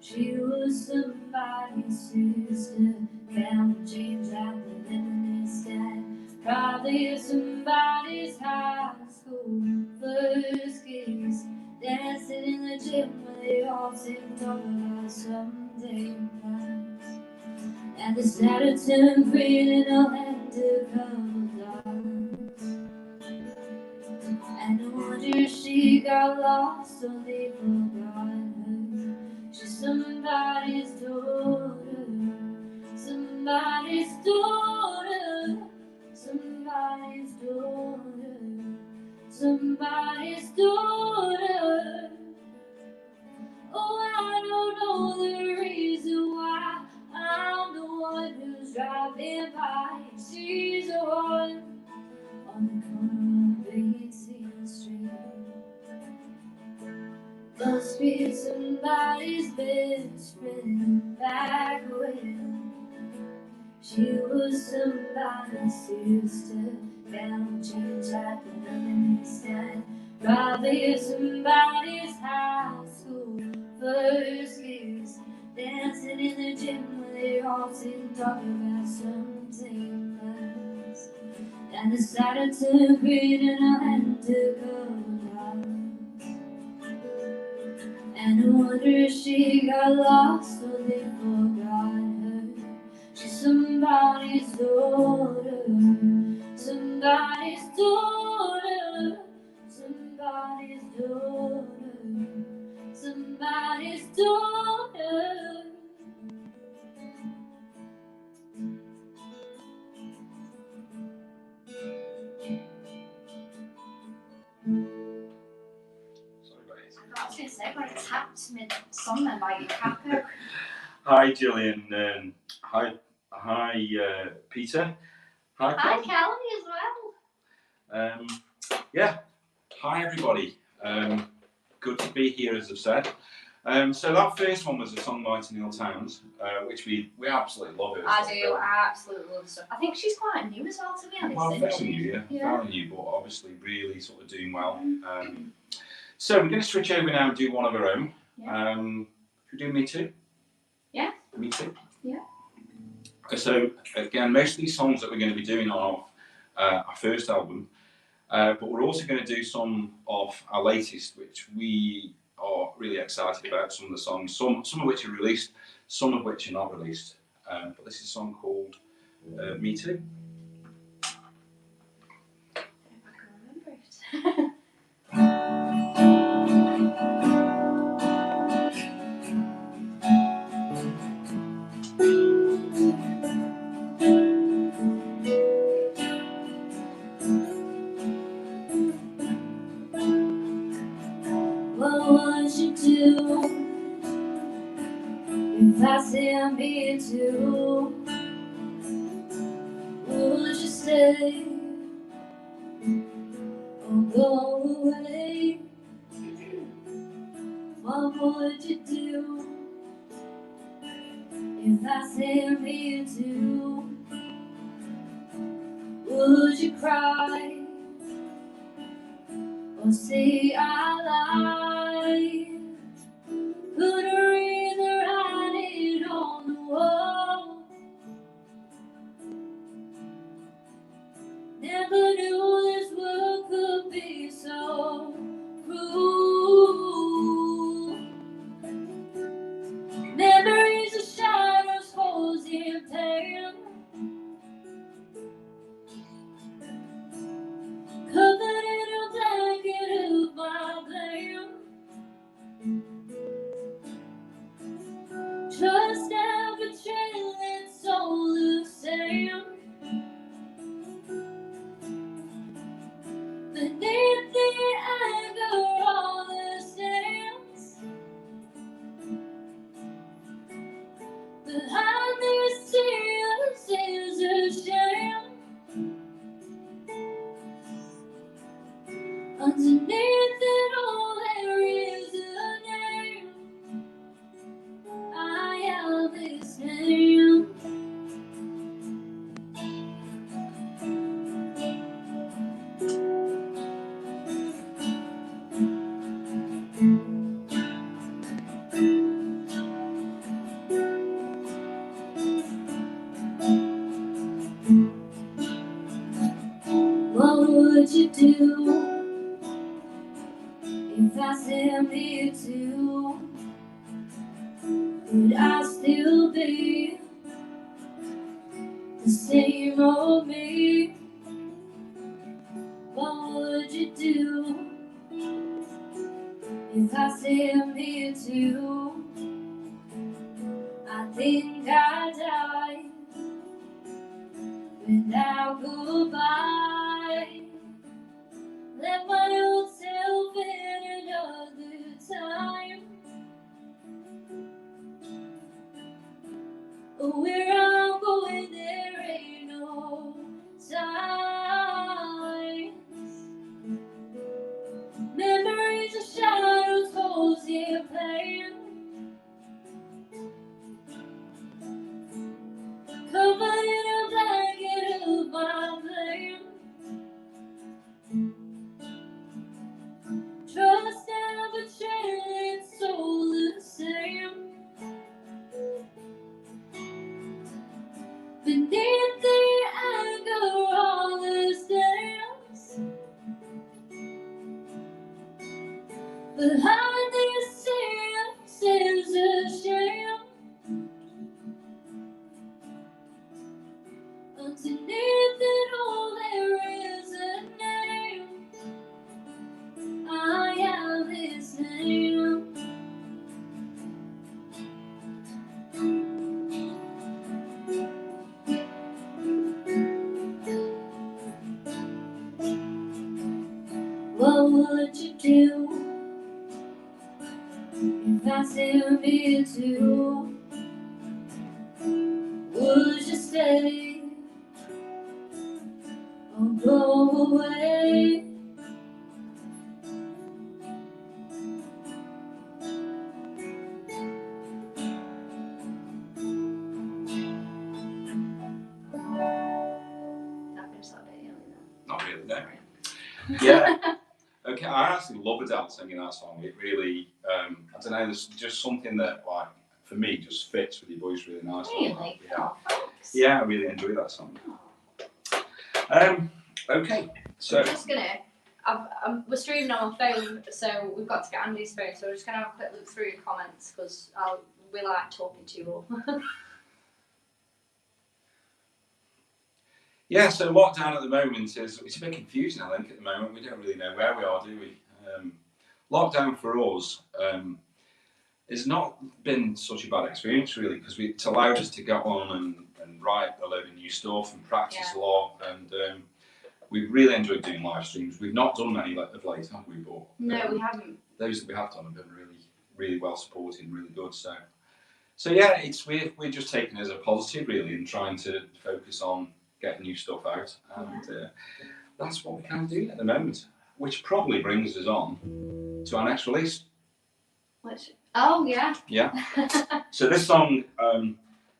she was somebody's sister. Count change at the lemonade stand. Probably somebody's high school first kiss. Dancing in the gym where they all sit and talk about someday plans. And the Saturday turned green and I'll have to come down. And no wonder she got lost or they forgot her. She's somebody's daughter, somebody's daughter, somebody's daughter, somebody's daughter. Oh, I don't know the reason why I'm the one who's driving by. She's the one on the corner of 18th Street. Must be somebody's best friend back when she was somebody's sister. Found change at the lemonade stand. Probably somebody's high school first kiss. Dancing in the gym where they all sit and talk about something plans. And the started to green and I had to go down. And no wonder she got lost or they forgot her. She's somebody's daughter, somebody's daughter, somebody's daughter, somebody's daughter. say, got attacked mid-song then by your capo. Hi, Gillian. Hi, Peter. Hi, Hi, Kel. Kelly as well. Yeah. Hi, everybody. Good to be here, as I've said. So that first one was a song by Neil Towns, which we absolutely love it. I do. I absolutely love stuff. I think she's quite new as well, to be honest. Well, fairly new, fairly new, but obviously really sort of doing well. So we're going to switch over now and do one of our own. Yeah. Should we do Me Too? Yeah. Me Too? Yeah. So again, most of these songs that we're going to be doing are our first album, but we're also going to do some of our latest, which we are really excited about. Some of the songs, some of which are released, some of which are not released. But this is a song called Me Too. If I can remember it. What would you do if I said me too? Would you stay or go away? What would you do if I said me too? Would you cry or say I lied? Could I read the writing on the wall? Never knew this world could be so cruel. Memories of shadows, holes in pain, covered in a blanket of my blame. Trust and betrayal, it's all the same. Beneath the anger, all the stains. Behind these tears is a shame. Underneath it all, there is a name. I have this name. What would you do if I said me too? Would I still be the same old me? What would you do if I said me too? I think I died without goodbye. Let my old self in another time. Where I'm going, there ain't no signs. Memories of shadows, holes in pain, covered in a blanket of my blame. Trust and betrayal, it's all the same. Beneath the anger, all the stains. Behind these tears is a shame. Underneath it all, there is a name. I have this name. What would you do If I still be too, would you stay or go away? Not really, no. Yeah. Okay, I actually love Adele singing that song. It really, I don't know, there's just something that, like, for me, just fits with your voice really nicely. Really? Yeah. Oh, thanks. Yeah, I really enjoy that song. Okay, so I'm just gonna. We're streaming on my phone, so we've got to get Andy's phone. So we're just gonna have a quick look through your comments because we like talking to you all. yeah, so lockdown at the moment is it's a bit confusing. I think at the moment we don't really know where we are, do we? Lockdown for us has not been such a bad experience really because it's allowed us to get on and write a load of new stuff and practice a lot, and we've really enjoyed doing live streams. We've not done many of late, have we? But No, we haven't. Those that we have done have been really, really well supported and really good. So yeah, we're just taking it as a positive really and trying to focus on getting new stuff out, and that's what we can do at the moment. Which probably brings us on to our next release. Which? Oh yeah. Yeah. So this song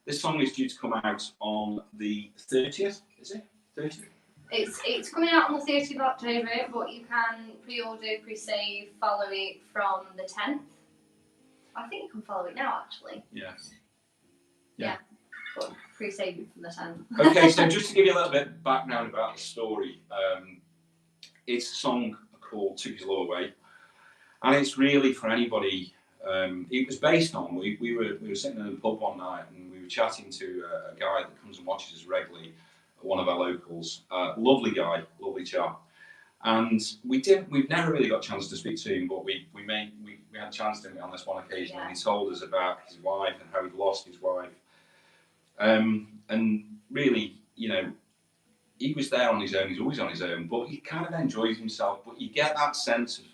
is due to come out on the 30th. Is it 30th? It's coming out on the 30th of October, but you can pre-order, pre-save, follow it from the 10th. I think you can follow it now actually. Yeah. But pre-save it from the 10th. Okay, so just to give you a little bit of background about the story, it's a song called Took His Love Away, and it's really for anybody. It was based on we were sitting in a pub one night and we were chatting to a guy that comes and watches us regularly, one of our locals, lovely guy, lovely chap, and we've never really got a chance to speak to him, but we had a chance to on this one occasion, and he told us about his wife and how he'd lost his wife, and really, he was there on his own. He's always on his own, but he kind of enjoys himself. But you get that sense of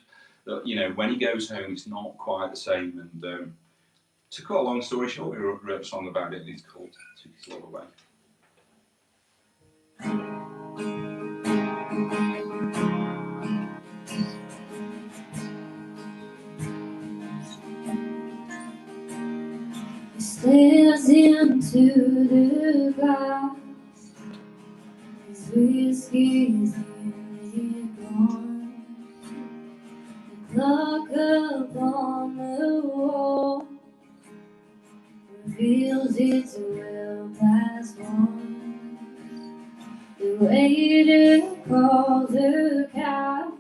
that, when he goes home, it's not quite the same. And to cut a long story short, we wrote a song about it, and it's called "Took His Love Away." He stares into the glass. His whiskey is nearly gone. The clock upon the wall reveals it's well past 1. The waiter calls a cab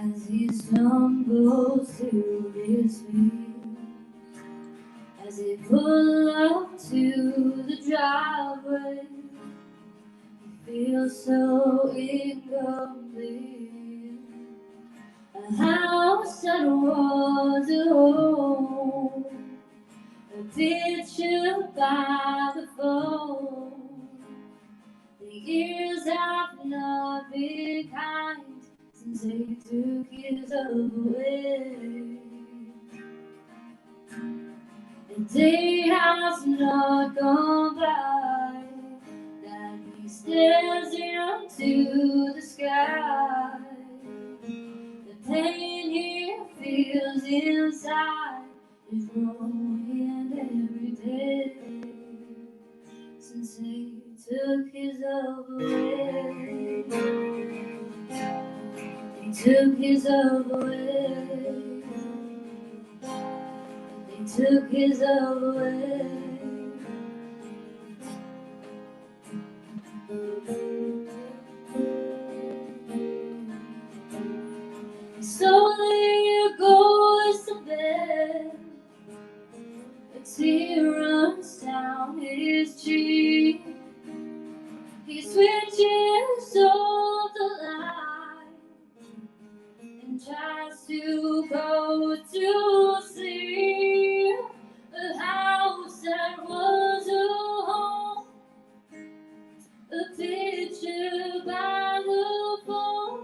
as he stumbles to his feet. As he pull up to the driveway, he feels so incomplete. A house that was a home, a picture by the phone. The years have not been kind since they took his love away. The day has not gone by that he stares into the sky. The pain he feels inside is growing every day since they took his love away. They took his love away. They took his love away. Slowly goes to bed. A tear runs down his cheek. He switches off the light and tries to go to sleep. A house that was a home, a picture by the phone.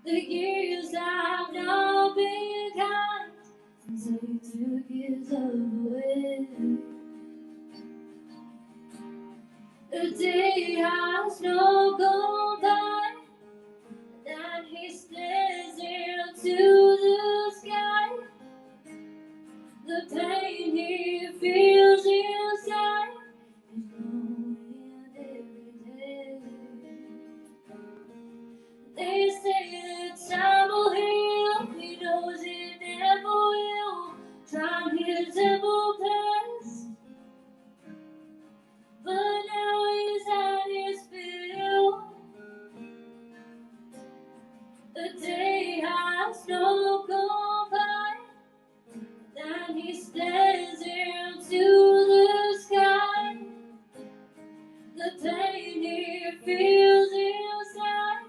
The years have not been kind took his love away. The day has not gone by, and he stares into the sky. The pain he feels inside is growing every day. They say that time will heal, he knows it never will. Trying his simple best, but now he's at his fill. The day has not gone by, and he stares into the sky. The pain he feels inside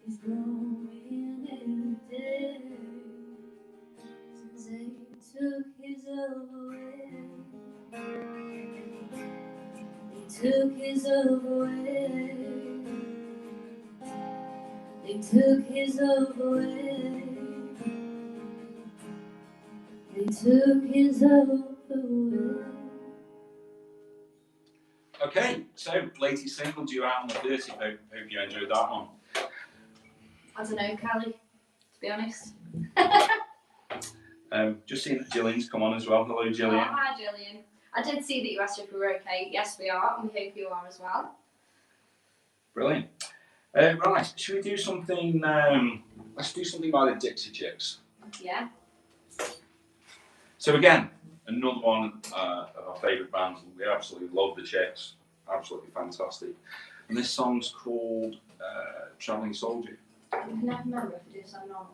is growing every day. Since they took his love away, they took his love away. They took his love away. They took his love away. Okay, so latest single due out on the 30th. Hope you enjoyed that one. I don't know, Callie, to be honest. Just seeing that Gillian's come on as well. Hello, Oh, Gillian. hi, Gillian. I did see that you asked if we were okay. Yes, we are, and we hope you are as well. Brilliant. Right, should we do something? Let's do something by the Dixie Chicks. Yeah. So again, another one of our favourite bands. We absolutely love the Chicks. Absolutely fantastic. And this song's called Travelling Soldier. I can never remember if it is or not.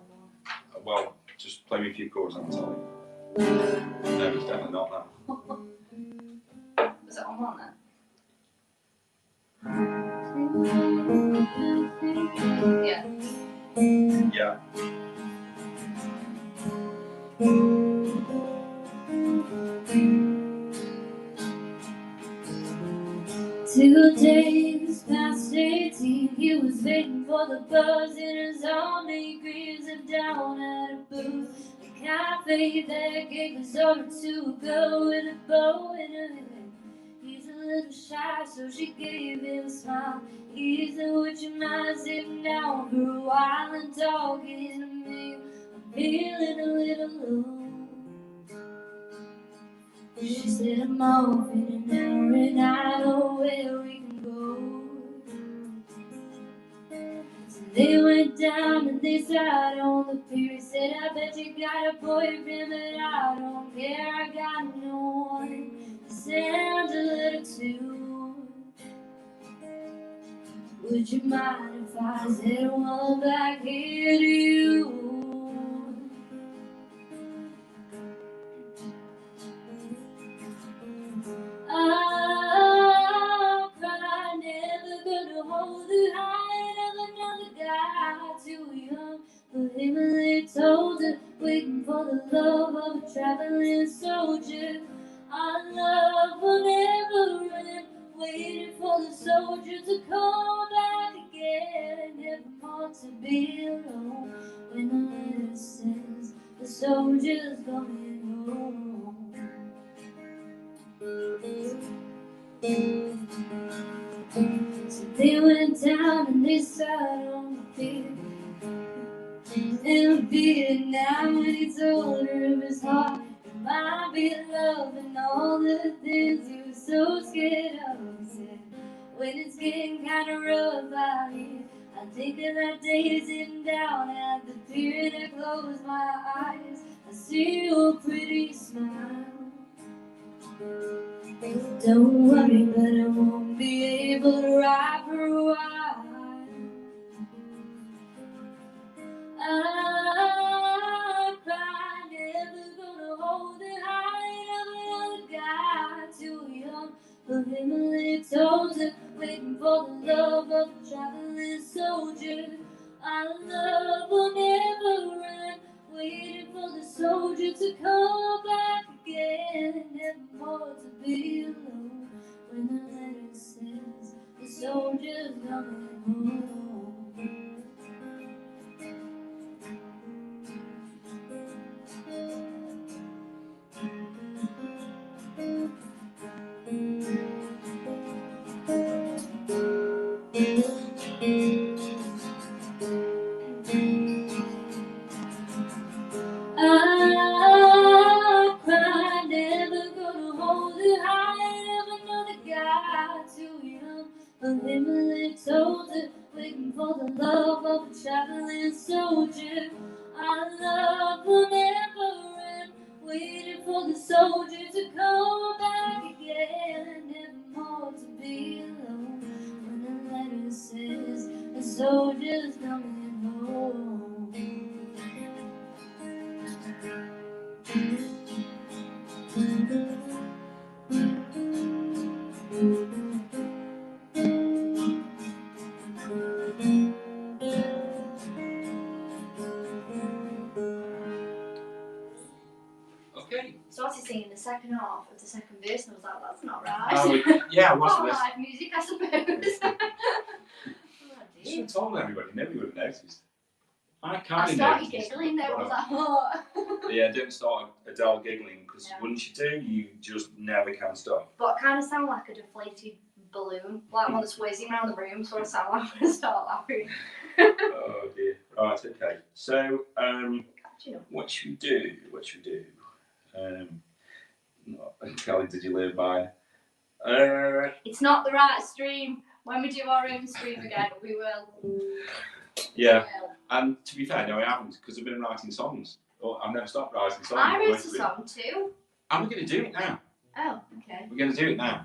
Well, just play me a few chords and I'll tell you. No, it's definitely not that. Was it on one then? Yeah. Yeah. Today was past 18. He was waiting for the buzz in his arm. He greets him down at a booth, a cafe that gave his order to a girl with a bow in her hair. He's a little shy, so she gave him a smile. He said, would you mind sitting down for a while and talking to me? I'm feeling a little low. She said, I'm off in an hour and I know where we can go. So they went down and they sat on the pier. He said, I bet you got a boyfriend, but I don't care. I got no one. It sounds a little too. Would you mind if I said one back here to you? I'm crying, never gonna hold the hand of another guy too young. But Emily told her, waiting for the love of a traveling soldier. Our love will never end, waiting for the soldier to come back again. Never want to be alone when the letter says the soldier's coming home. So they went down and they sat on the pier. And Vietnam, when he told her of his heart, it might be love and all the things he was so scared of. He said, when it's getting kind of rough out here, I think of that day sitting down at the pier and I close my eyes. I see your pretty smile. Don't worry, but I won't be able to ride for a while. I'm crying, never gonna hold the hand of another guy too young. But Emily told her, waiting for the love of a traveling soldier. Our love will never end, waiting for the soldier to come back again. Never more to be alone when the letter says the soldier's coming home. love of a traveling soldier. I love will never end, waiting for the soldier to come back again. Never more to be alone when the letter says the soldier's coming home. Okay. So I was singing the second half of the second verse, and I was like, that's not right. Yeah, what's Not this? live music, I suppose. Oh, You dear. should have told everybody. Nobody would have noticed. I I kind of started noticed. giggling though, I was Right. like, oh. Yeah, don't start Adele giggling, because Yeah. once you do, you just never can stop. But I kind of sound like a deflated balloon, like one that's whizzing around the room, so I sound like I'm going to start laughing. Oh dear. Right, okay. So, Catching up. what should we do? What should we do? Kelly, did you learn mine? It's not the right stream. When we do our own stream again, we will. Yeah. We will. And to be fair, no, I haven't, because I've been writing songs. Or I've never stopped writing songs. I wrote a Mostly. song too. And we're going to do it now. Oh, okay. We're going to do it now.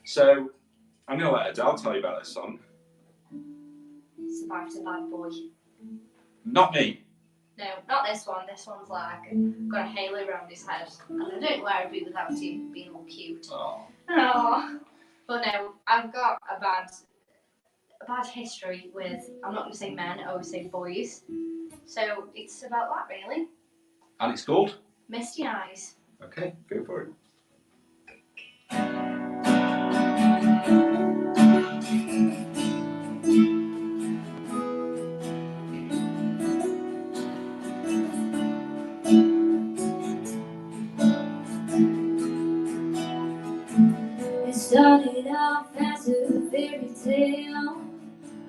So, I'm going to let Adele tell you about this song. It's about a bad boy. Not me. No, not this one. This one's like got a halo around his head, and I don't know where I'd be without him being all cute. Oh. Oh, but no, I've got a bad history with. I'm not going to say men. I always say boys. So it's about that really. And it's called? Misty eyes. Okay, go for it. It started off as a fairy tale.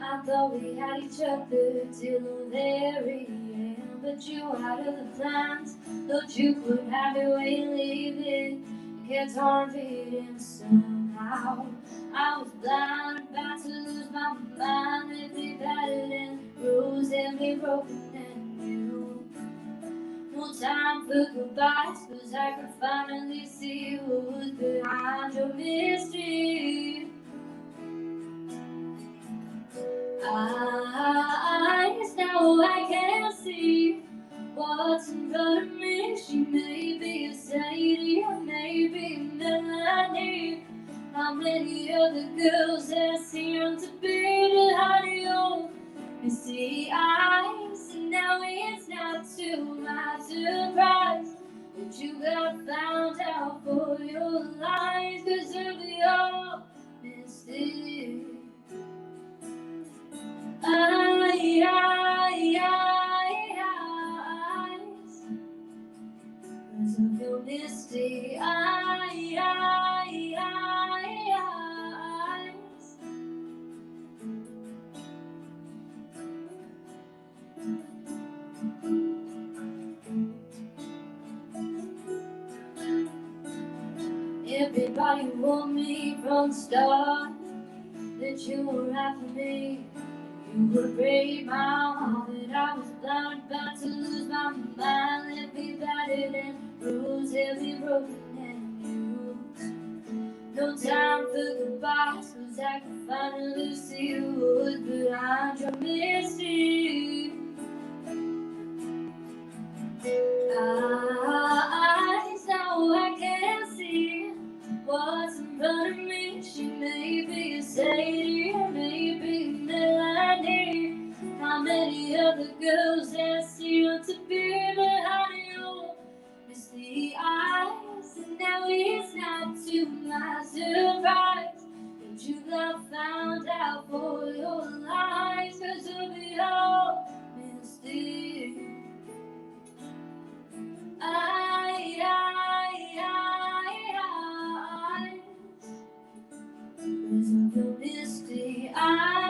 I thought we had each other till the very end. But you had other plans, thought you could have your way living. You kept on fading somehow. I was blind, about to lose my mind. Every battered and bruised, every broken and new. No time for goodbyes, 'cause I could finally see what was behind your mystery. Eyes, now I can see what's in front of me. She may be a Sadie, or maybe a Melanie. How many other girls there seem to be behind your misty eyes? And now it's not to my surprise that you got found out for your lies, 'cause of your misty eyes, 'cause of your misty eyes. Everybody warned me from the start that you were after me. You would break my heart, that I was blind, about to lose my mind. Let me battered and bruised, every broken and used. No time for goodbyes, 'cause I could finally see what was behind your mystery. Eyes, now I can see what's in front of me. She may be a Sadie, or maybe a Melanie. How many other girls there seem to be behind your misty eyes? And now it's not to my surprise that you got found out for your lies, 'cause of your misty eyes, 'cause of your misty eyes.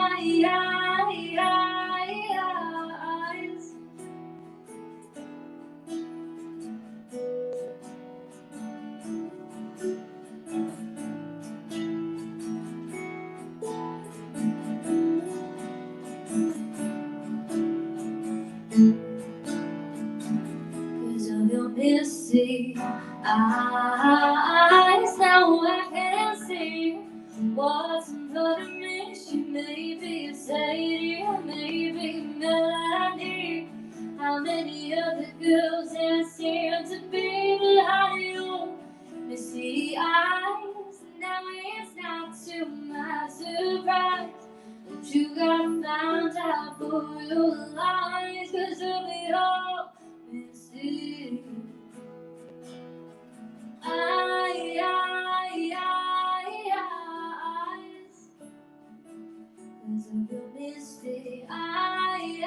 'cause of your misty eyes. Now I can see what's in front of me. She may be a Sadie, maybe Melody. How many other girls there seem to be behind your misty eyes? Now it's not to my surprise that you got found out for your lies, 'cause of your misty eyes. 'Cause of your misty eyes.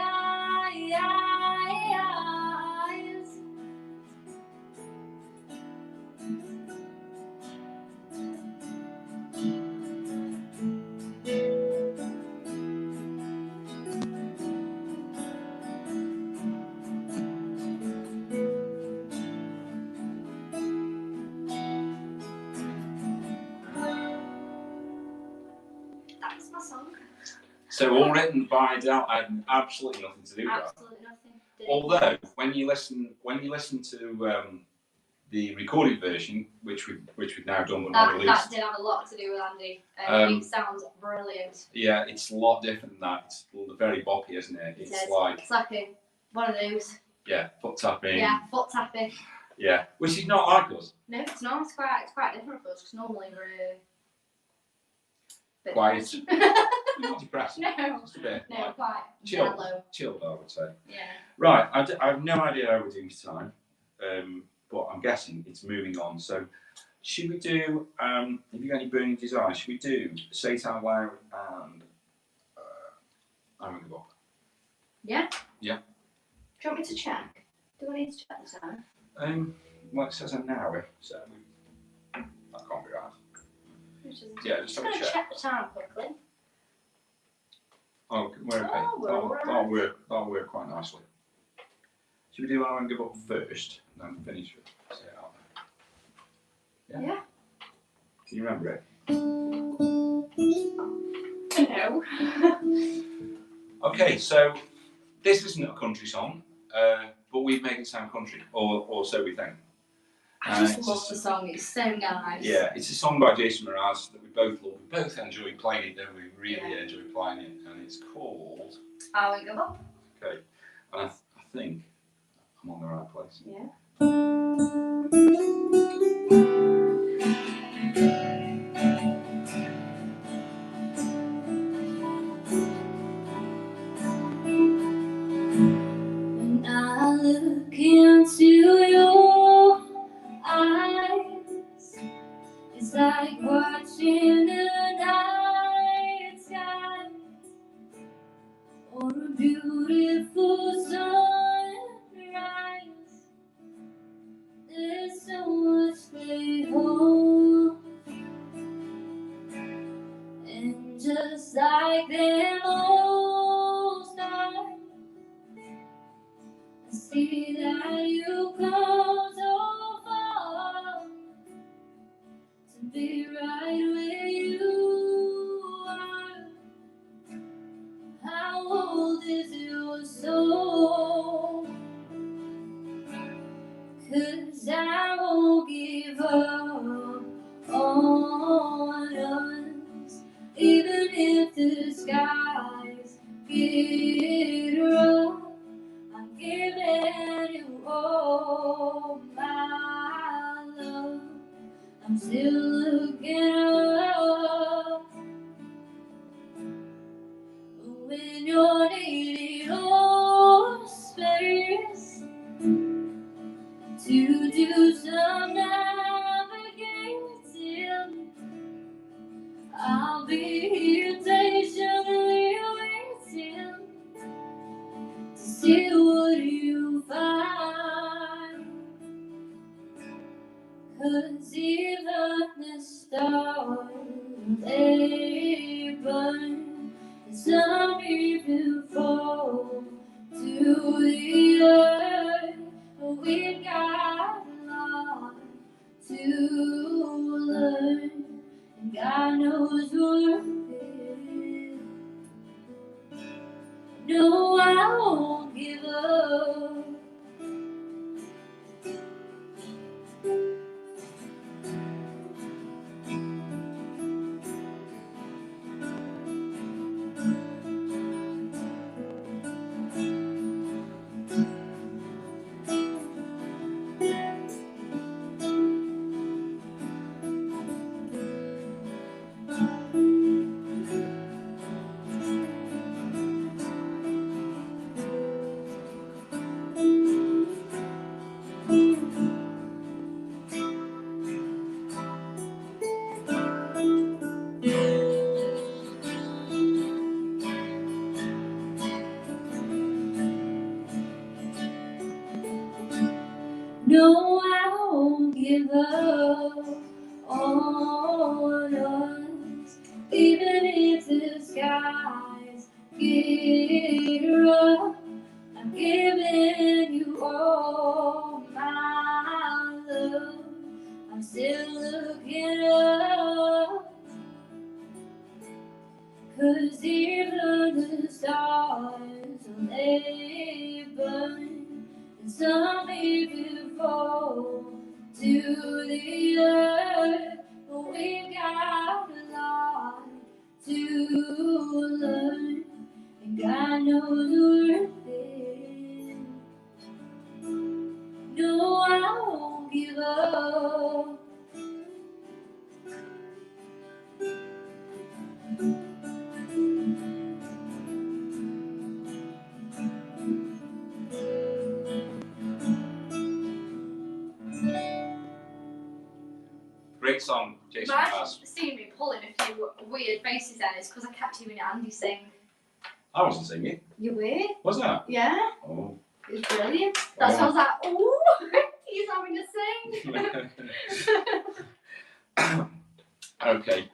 That's my song. So all written by Adele. I had absolutely nothing to do with that. Absolutely nothing. Although when you listen to the recorded version, which we've now done but not that released, did have a lot to do with Andy. It sounds brilliant. yeah, it's a lot different than that. It's very boppy, isn't it? It's like one of those. yeah, foot tapping. Yeah, foot tapping. Yeah, which is not like us. No, it's not. It's quite different for us because normally we're a bit Quiet. depressed. We're not depressed. No, Just a bit no, like quite chilled, mellow. chilled, I would say. Yeah. Right, I have no idea how we're doing this time, but I'm guessing it's moving on. So, should we do? Have you got any burning desires? Should we do Say It Out Loud and I Won't Give Up? Yeah. Yeah. Do you want me to check? Do I need to check this out? Well, it says an hour, so that can't be right. Yeah, just I'm have a going to check. check the time quickly. Oh, we're okay. Oh, we're all right. That'll work quite nicely. Should we do I Won't Give Up first, and then finish with Say It Out Loud? Yeah. Can you remember it? No. Okay, so this isn't a country song, but we've made it sound country, or so we think. I just love the song. It's so nice. Yeah, it's a song by Jason Mraz that we both love. We both enjoy playing it, don't we? We really enjoy playing it, and it's called I Won't Give Up. Okay, and I think I'm on the right place. Yeah. When I look into your eyes, it's like watching the night sky or a beautiful sunrise. There's so much they hold, and just like them old stars, I see that you come so far to be right where you are. How old is your soul? 'Cause I won't give up on us, even if the skies get rough. I'm giving you all my love. I'm still looking up when you're needing your space to do some navigating. I'll be here patiently waiting to see what you find. 'Cause even the stars, they burn, and some even fall to the earth. But we've got a lot to learn, and God knows we're worth it. No, I won't give up No, I won't give up on us, even if the skies get rough. I'm giving you all my love. I'm still looking up, 'cause even the stars they burn, and some even fall to the earth. But we've got a lot to learn, and God knows we're there. No, I won't give up. Great song, Jason But Mraz. actually seen me pulling a few weird faces then, it's because I kept hearing Andy sing. I wasn't singing. You weird? Was that? Yeah. Oh. It was brilliant. That's why I was like, ooh, he's having a sing. Okay.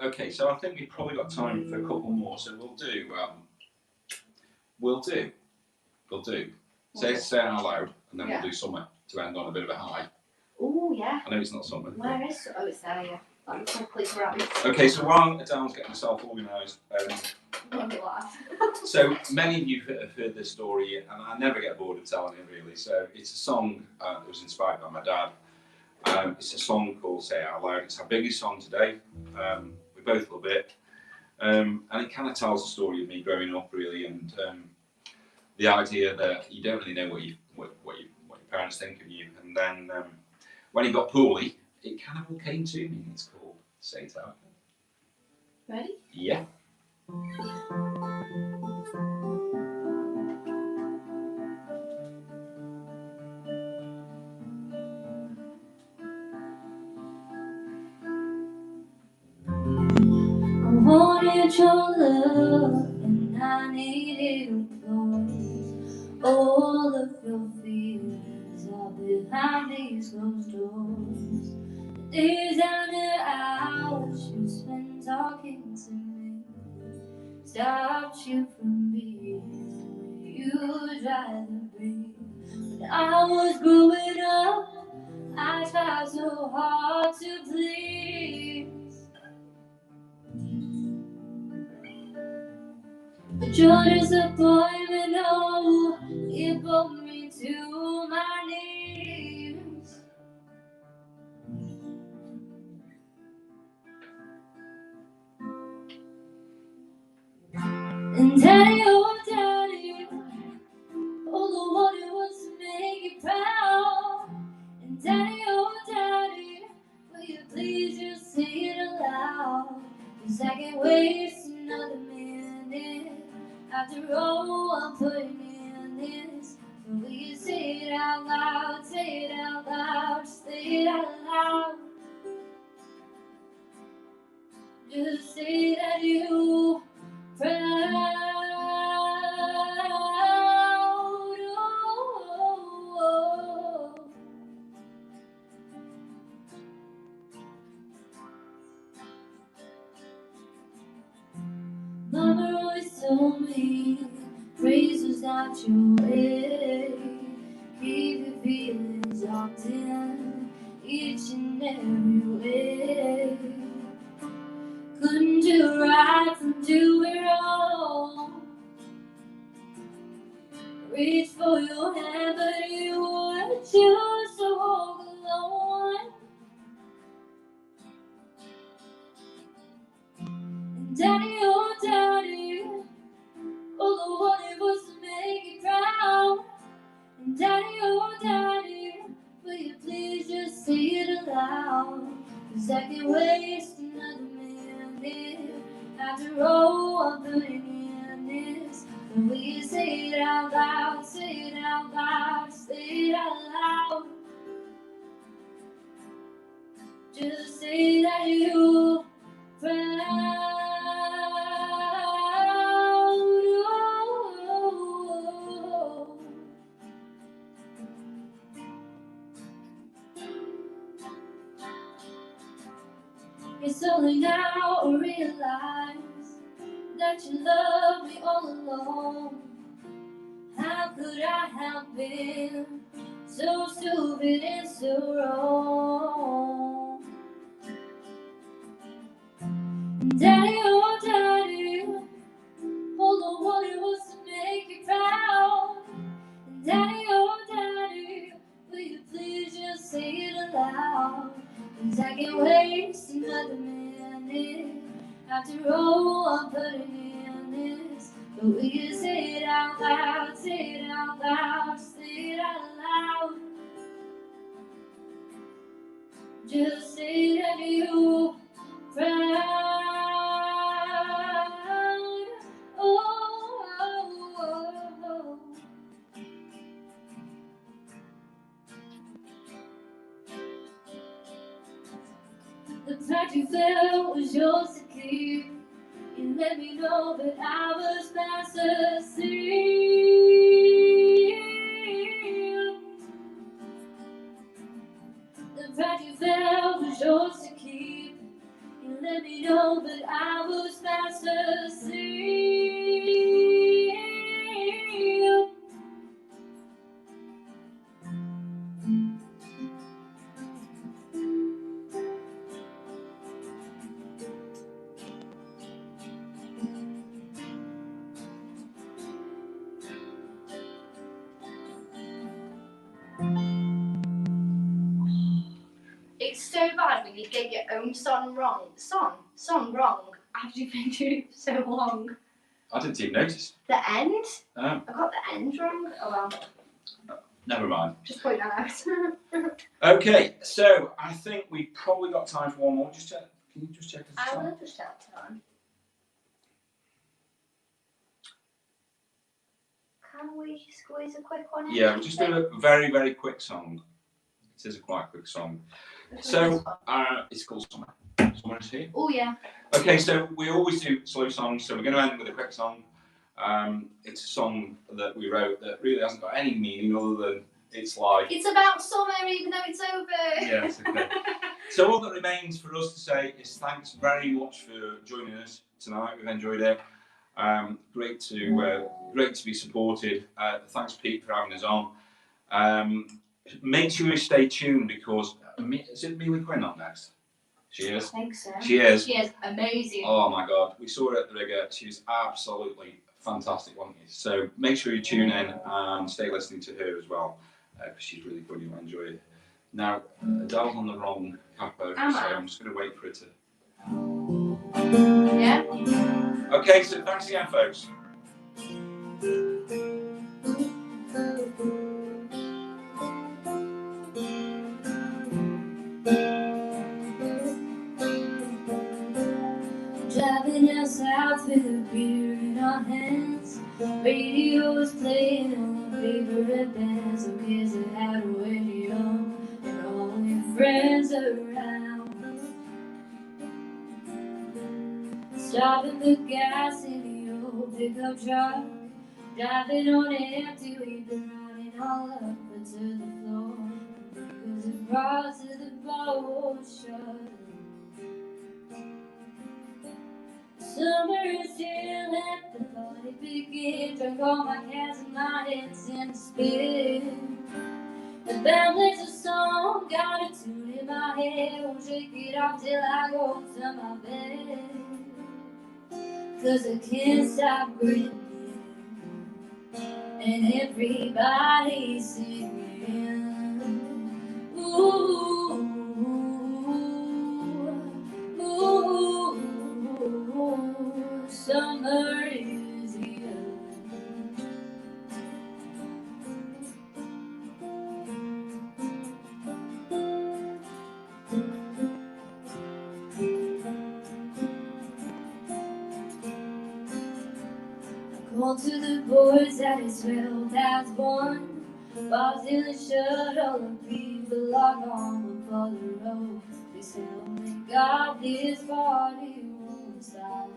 Okay, so I think we've probably got time for a couple more. So we'll do. Say it out loud, and then Yeah. we'll do summer to end on a bit of a high. Oh, yeah. I know it's not summer. Where is it? Oh, it's there, yeah. Let me quickly grab it. Okay, so while Adele's getting herself organised, Love it, laugh. so many of you have heard this story, and I never get bored of telling it really. So it's a song that was inspired by my dad. It's a song called Say It Out Loud. It's our biggest song today. We both love it. And it kind of tells the story of me growing up really, and the idea that you don't really know what your parents think of you. And then when he got poorly, it kind of all came to me. It's called Say It Out Loud. Ready? Yeah. I wanted your love and I needed applause. All of your feelings are behind these closed doors. The days and the hours you spent talking to me stopped you from being where you'd rather be. When I was growing up, I tried so hard to please, but your disappointment, oh, it brought me to my knees. And daddy, oh daddy, all I wanted was to make you proud. And daddy, oh daddy, will you please just say it aloud? 'Cause I can't waste another minute. After all I'm putting in this, so will you say it out loud? Say it out loud, just say it out loud. Just say that you proud. Oh. Mama always told me praise was not your way. Keep your feelings locked in each and every way. Couldn't do right from doing wrong. Reach for your hand, but you would choose to walk alone. And daddy, oh daddy, all I wanted was to make you proud. And daddy, oh daddy, will you please just say it aloud? 'Cause I can't waste another minute. After all I'm putting in this, so will you say it out loud? Say it out loud, say it out loud. Just say that you proud. Oh. It's only now I realize that you love me all along. How could I have been so stupid and so wrong? Daddy, oh daddy, all I wanted was to make you proud. Daddy, oh daddy, will you please just say it aloud? 'Cause I can't waste another minute. After all I'm putting in this, but will you say it out loud, say it out loud, say it out loud? Just say that you proud. Oh, oh, oh, oh. The fact you felt was yours to keep. You let me know that I was fast asleep. The fact you felt was yours to keep. You let me know that I was fast asleep. It's so bad when you get your own song wrong. Song wrong after you've been doing it for so long. I didn't even notice. The end? Oh, I got the end wrong. Oh well. never mind. Just point that out. Okay, so I think we've probably got time for one more. Just check. Can you just check us I time? will just have time. Can we squeeze a quick one in? Yeah, we'll just do a very, very quick song. It is a quite quick song. So, it's called Summer. Summer is here. Oh yeah. Okay, so we always do slow songs, so we're going to end with a quick song. It's a song that we wrote that really hasn't got any meaning other than it's like... It's about summer even though it's over. Yes, okay. So all that remains for us to say is thanks very much for joining us tonight. We've enjoyed it. Great to be supported. Thanks, Pete, for having us on. Make sure you stay tuned because is it Emilia Quinn up next? She is. I think so. She is. She is amazing. Oh my God, we saw her at the rigger. She was absolutely fantastic, wasn't she? So make sure you tune in and stay listening to her as well because she's really good. You'll enjoy it. Now, Adele's on the wrong capo, so I'm just going to wait for it to. Yeah. Okay, so thanks again, folks. Driving us out with a beer in our hands. Radio is playing on our favorite bands. Who cares it had when you're young and all your friends around. Stopping the gas in the old pickup truck. Driving on empty, we've been running all up to the floor. Because it brought to the boat shut. Summer is here, let the party begin. Drink all my cans and my heads in the spin. The band plays a song, got a tune in my head. Won't shake it off till I go to my bed. 'Cause I can't stop breathing. And everybody's singing. Ooh, ooh, ooh, summer is here. Call to the boys that it's 12 past 1. Bars in the shut, all the people are gone for the road. They say, only God, this party won't stop.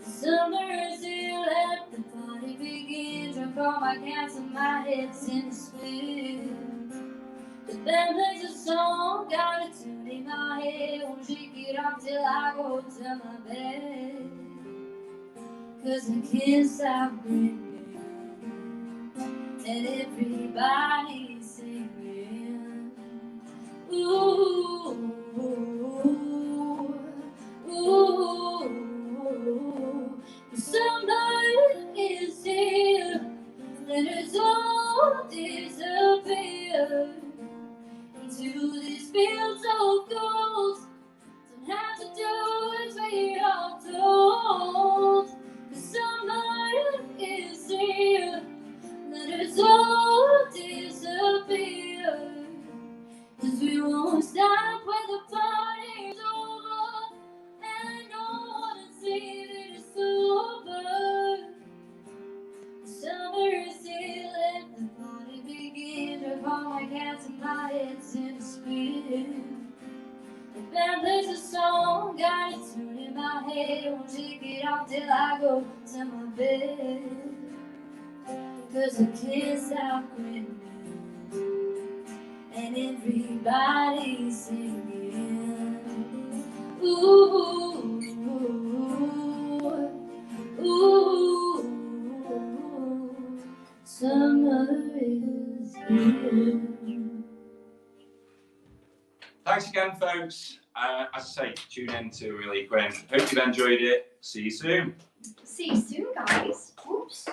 Summer is here, let the party begin. Drink all my cans and my head's in the spin. Then plays a song, got a tune in my head. Won't shake it off till I go to my bed. 'Cause I can't stop grinning, and everybody's singing. Ooh, ooh, ooh, ooh. Summer is here, let us all disappear into these fields of gold. Don't have to do as we are told. The summer is here, let us all disappear. 'Cause we won't stop when the party's over, and no one will see that it's over. Summer is here, let the party begin. Drop all my cats and my heads in a spin. The band plays a song, got a tune in my head. Won't shake it off till I go to my bed. 'Cause I can't stop grinning, and everybody's singing. Ooh, ooh, ooh, summer is here. Thanks again, folks. As I say, tune in to Emilia Quinn. Hope you've enjoyed it. See you soon. See you soon, guys. Oops.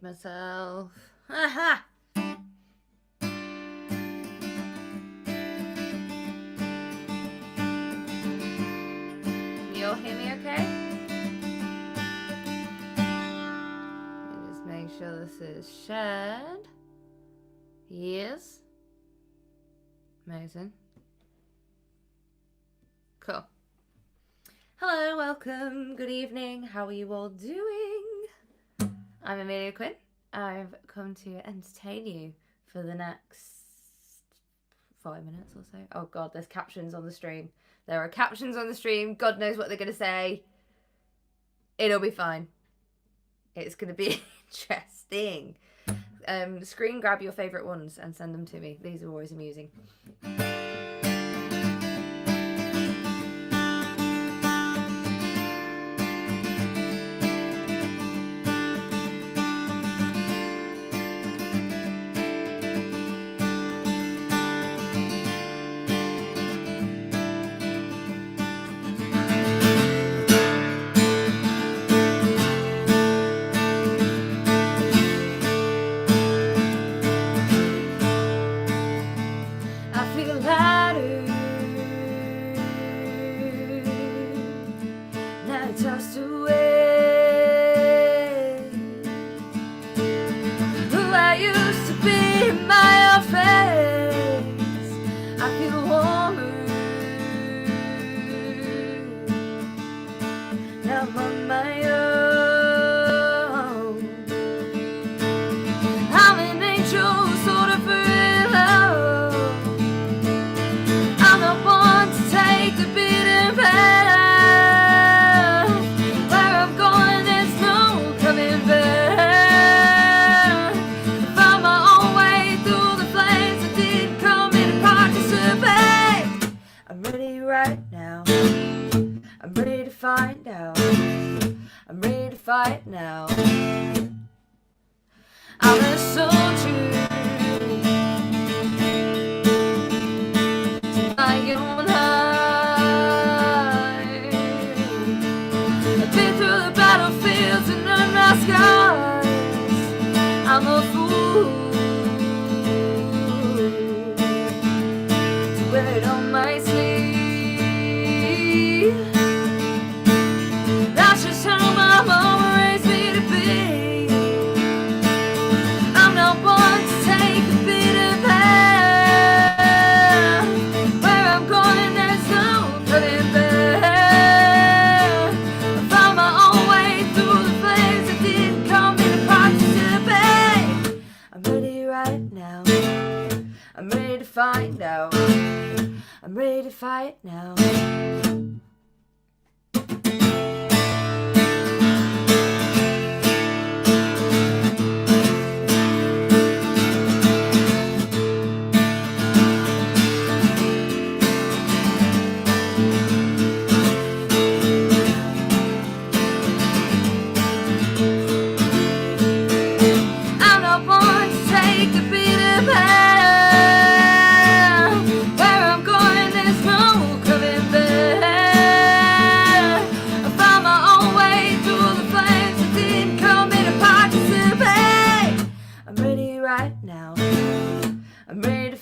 myself. Aha! You'll hear me okay? Let me just make sure this is shared. Yes. Amazing. Cool. Hello, welcome, good evening. How are you all doing? I'm Emilia Quinn. I've come to entertain you for the next 5 minutes or so. Oh god, there's captions on the stream. There are captions on the stream. God knows what they're going to say. It'll be fine. It's going to be interesting. Screen grab your favourite ones and send them to me. These are always amusing. Fight now. I'm a soldier to my own heart. I've been through the battlefields and earned my scars. I'm a fool to wear it on my sleeve. That's just how my mama raised me to be. I'm not one to take a bitter path. Where I'm going, there's no coming back. I found my own way through the flames that didn't come in to participate. I'm ready right now. I'm ready to find out. I'm ready to fight now.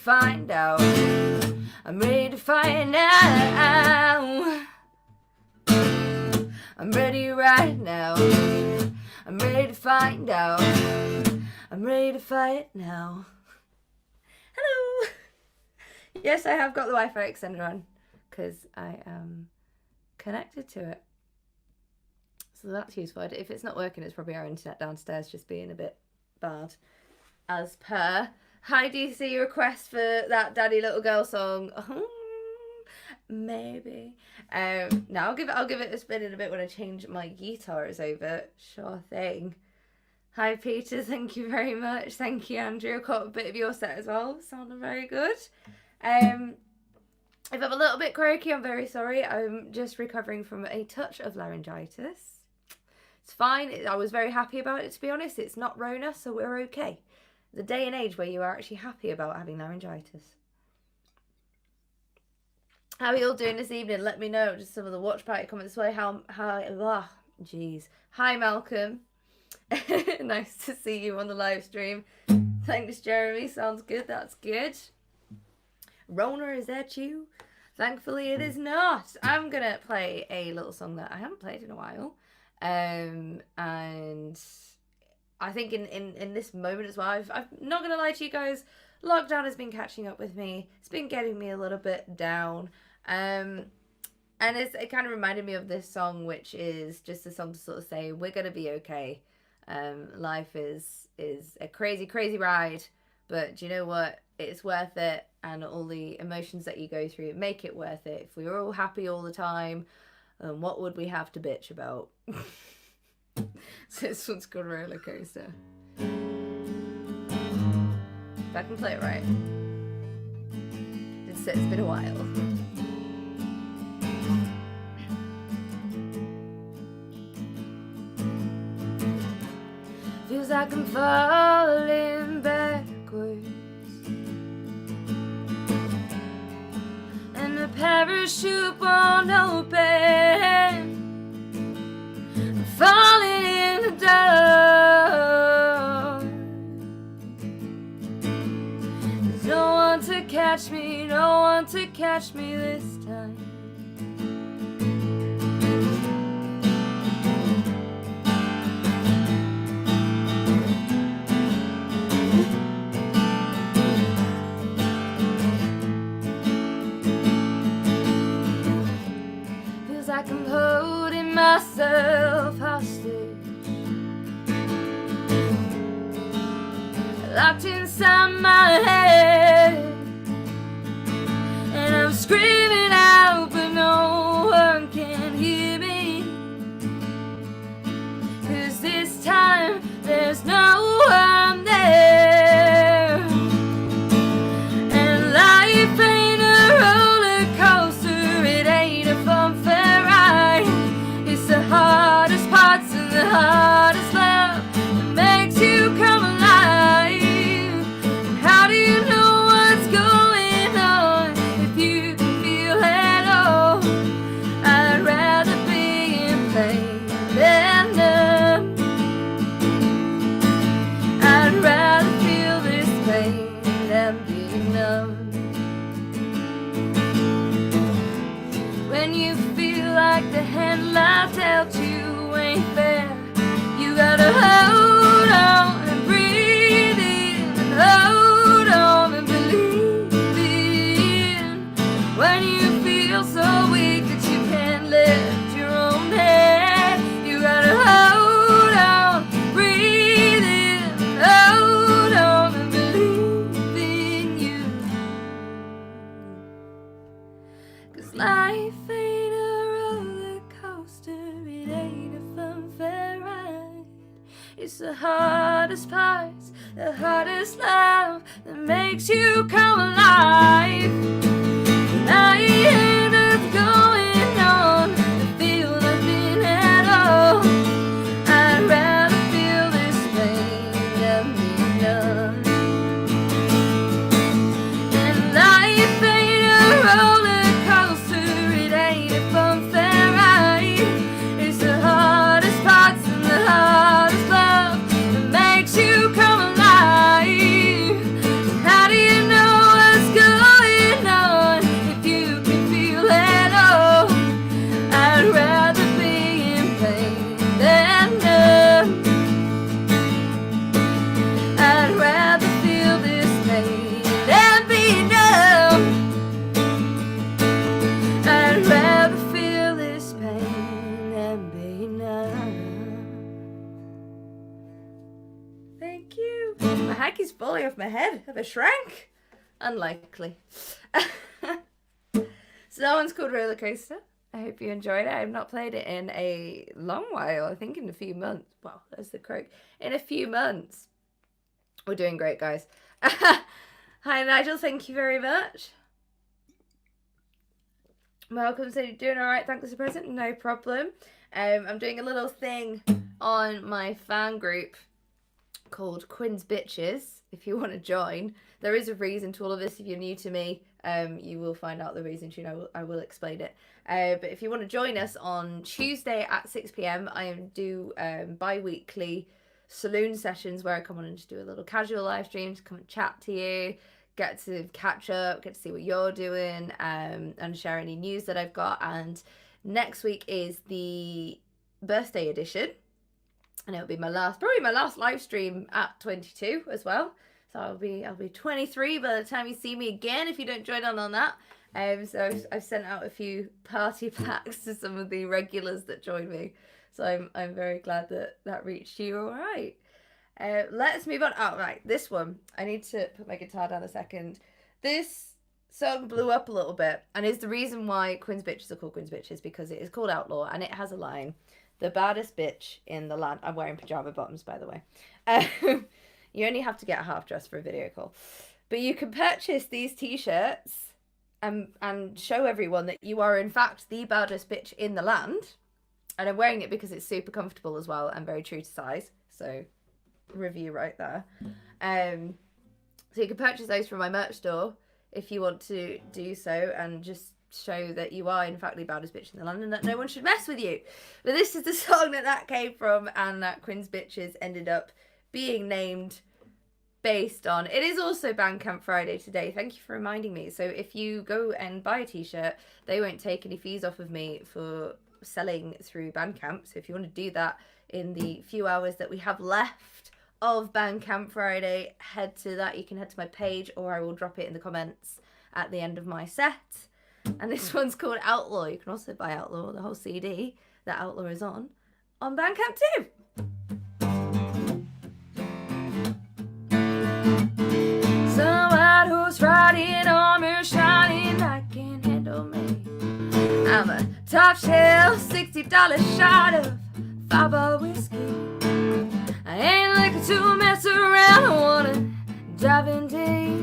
Find out. I'm ready to find out. I'm ready right now. I'm ready to find out. I'm ready to fight now. Hello. Yes, I have got the Wi-Fi extender on because I am connected to it. So that's useful. If it's not working, it's probably our internet downstairs just being a bit bad. As per. Hi, DC, request for that Daddy Little Girl song. Maybe. No, I'll give it a spin in a bit when I change my guitars over. Sure thing. Hi, Peter. Thank you very much. Thank you, Andrew. I caught a bit of your set as well. Sounding very good. If I'm a little bit croaky, I'm very sorry. I'm just recovering from a touch of laryngitis. It's fine. I was very happy about it, to be honest. It's not Rona, so we're okay. The day and age where you are actually happy about having laryngitis. How are you all doing this evening? Let me know. Just some of the watch party comments this way. Jeez. Hi, Malcolm. Nice to see you on the live stream. Thanks, Jeremy. Sounds good. That's good. Rona, is that you? Thankfully, it is not. I'm going to play a little song that I haven't played in a while. And I think in this moment as well, I'm not going to lie to you guys, lockdown has been catching up with me. It's been getting me a little bit down. And it kind of reminded me of this song, which is just a song to sort of say, we're going to be okay. Life is a crazy, crazy ride. But do you know what? It's worth it. And all the emotions that you go through make it worth it. If we were all happy all the time, what would we have to bitch about? So this one's called Roller Coaster. If I can play it right. It's been a while. Feels like I'm falling backwards, and the parachute won't open. I'm falling in the dark. There's no one to catch me, no one to catch me this time. Feels like I'm holding myself hostage, locked inside my head, and I'm screaming out but no one can hear me, 'cause this time there's no one there. And life ain't a roller coaster, it ain't a fun fair ride. It's the hardest parts and the hardest love that makes you come alive. How do you know what's going on if you can feel it all? I'd rather be in pain than numb. I'd rather feel this pain than be numb. When you feel like the hand life dealt you ain't fair, you gotta hold on and breathe in, and hold on and believe in. When you feel so weak that you can't lift your own head, you gotta hold on, breathe in, and hold on and believe in you. 'Cause life ain't a roller coaster, it ain't a fun fair ride. It's the hardest parts, the hardest love that makes you come alive. And I ain't what's going on, I feel nothing at all. I'd rather feel this pain than be numb. And life ain't a roller coaster, it ain't a fun fair ride. It's the hardest parts and the hardest love that makes you come alive. How do you know what's going on if you can feel it all? I'd rather be in pain than numb. I'd rather feel this pain than be numb. I'd rather feel this pain than be numb. Thank you. My hack is falling off my head. Have I shrank? Unlikely. So that one's called Roller Coaster. I hope you enjoyed it. I've not played it in a long while. I think in a few months. Well, there's the croak. In a few months. We're doing great, guys. Hi, Nigel. Thank you very much. Malcolm said you're doing all right. Thanks for the present. No problem. I'm doing a little thing on my fan group called Quinn's Bitches. If you want to join, there is a reason to all of this. If you're new to me, you will find out the reason. I will explain it. But if you want to join us on Tuesday at 6 p.m, I do bi-weekly saloon sessions where I come on and just do a little casual live stream to come and chat to you, get to catch up, get to see what you're doing, and share any news that I've got. And next week is the birthday edition, and it'll be probably my last live stream at 22 as well. So I'll be 23 by the time you see me again if you don't join on that. So I've sent out a few party packs to some of the regulars that joined me. So I'm very glad that reached you all right. Let's move on. Oh, right, this one. I need to put my guitar down a second. This song blew up a little bit, and is the reason why Quinn's Bitches are called Quinn's Bitches, because it is called Outlaw, and it has a line, "The baddest bitch in the land." I'm wearing pajama bottoms, by the way. You only have to get a half dress for a video call. But you can purchase these t-shirts and show everyone that you are, in fact, the baddest bitch in the land. And I'm wearing it because it's super comfortable as well and very true to size. So, review right there. So you can purchase those from my merch store if you want to do so, and just show that you are, in fact, the baddest bitch in the land and that no one should mess with you. But this is the song that came from, and that Quinn's Bitches ended up being named based on. It is also Bandcamp Friday today. Thank you for reminding me. So if you go and buy a t-shirt, they won't take any fees off of me for selling through Bandcamp. So if you want to do that in the few hours that we have left of Bandcamp Friday, head to that. You can head to my page, or I will drop it in the comments at the end of my set. And this one's called Outlaw. You can also buy Outlaw, the whole CD that Outlaw is on Bandcamp too. Someone who's riding armor shining like can handle me. I'm a top shelf $60 shot of fireball whiskey. I ain't looking to mess around, I wanna dive in deep.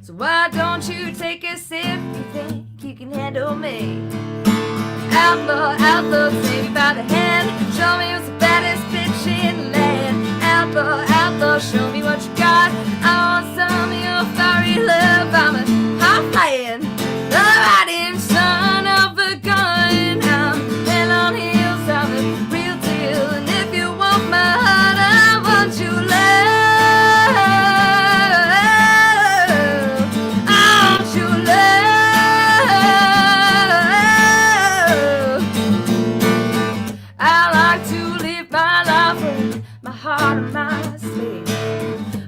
So why don't you take a sip if you think you can handle me? Outlaw, outlaw, take me by the hand, show me who's the baddest bitch in the land. Outlaw, outlaw, show me what you got. I want some of your fiery love. I'm a high flying, the riding son of a gun. I'm hell on heels, I'm the real deal. And if you want my heart, I want you love. I want you love. I like to live my life with my heart on my sleeve,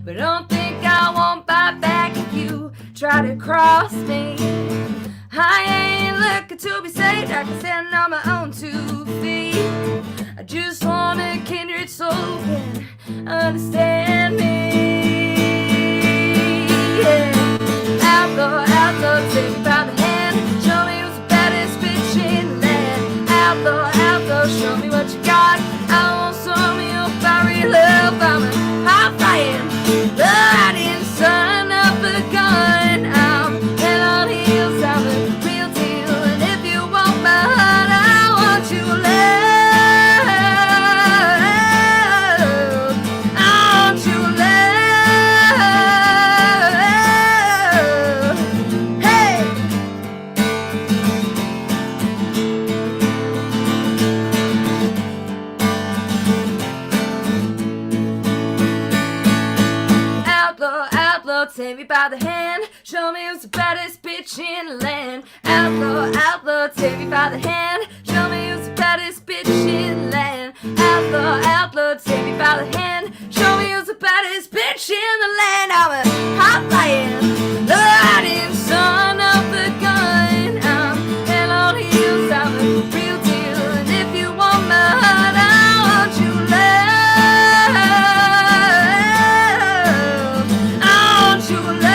but don't think I won't bite back if you try to cross me. I ain't looking to be saved, I can stand on my own 2 feet. I just want a kindred soul who can understand me. Yeah. Outlaw, outlaw, take me by the hand, show me who's the baddest bitch in the land. Outlaw, outlaw, show me what you got. I want some of your fiery love. I'm a high flying, the riding son of a gun. I'm head on heels, I'm the real deal. And if you want my heart, I want you love. I want you love. Hey! Outlaw, outlaw, take me by the hand, show me who's the baddest bitch in the land. Outlaw, outlaw, take me by the hand, show me who's the baddest bitch in the land. Outlaw, outlaw, take me by the hand, show me who's the baddest bitch in the land. I'm a high flying, the riding son of the gun. I'm hell on heels, I'm the real deal. And if you want my heart, I want you love. I want you love.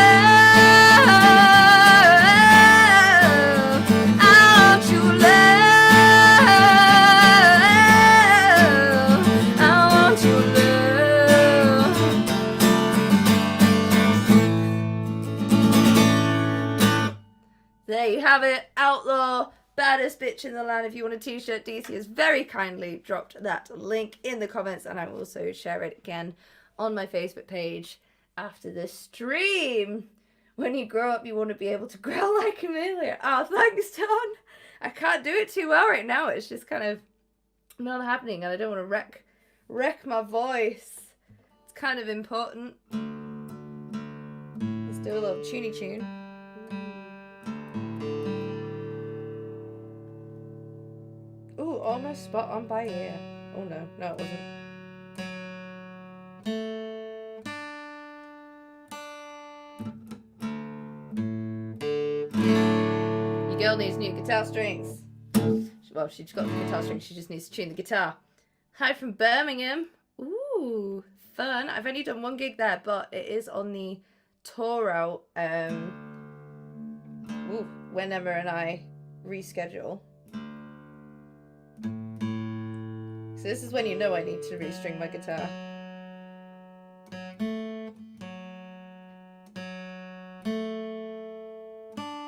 I want you love. I want you love. There you have it, Outlaw, baddest bitch in the land. If you want a t-shirt, DC has very kindly dropped that link in the comments, and I will also share it again on my Facebook page after the stream. When you grow up, you want to be able to growl like Emilia. Oh, thanks, Don. I can't do it too well right now. It's just kind of not happening, and I don't want to wreck my voice. It's kind of important. Let's do a little tuny tune. Ooh, almost spot on by ear. Oh no, no it wasn't. Your girl needs new guitar strings. Well, she's got the guitar strings, she just needs to tune the guitar. Hi from Birmingham. Ooh, fun. I've only done one gig there, but it is on the tour out. When Emma and I reschedule. So this is when you know I need to restring my guitar.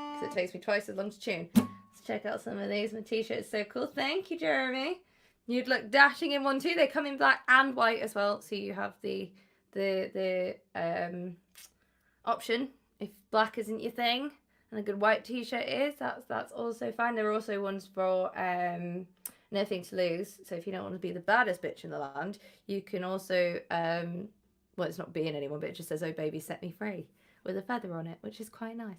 Because it takes me twice as long to tune. Let's check out some of these. My t-shirt's so cool. Thank you, Jeremy. You'd look dashing in one too. They come in black and white as well. So you have the option if black isn't your thing and a good white t-shirt is. That's also fine. There are also ones for nothing to lose. So if you don't want to be the baddest bitch in the land, you can also well, it's not being anyone, but it just says, "Oh baby, set me free," with a feather on it, which is quite nice.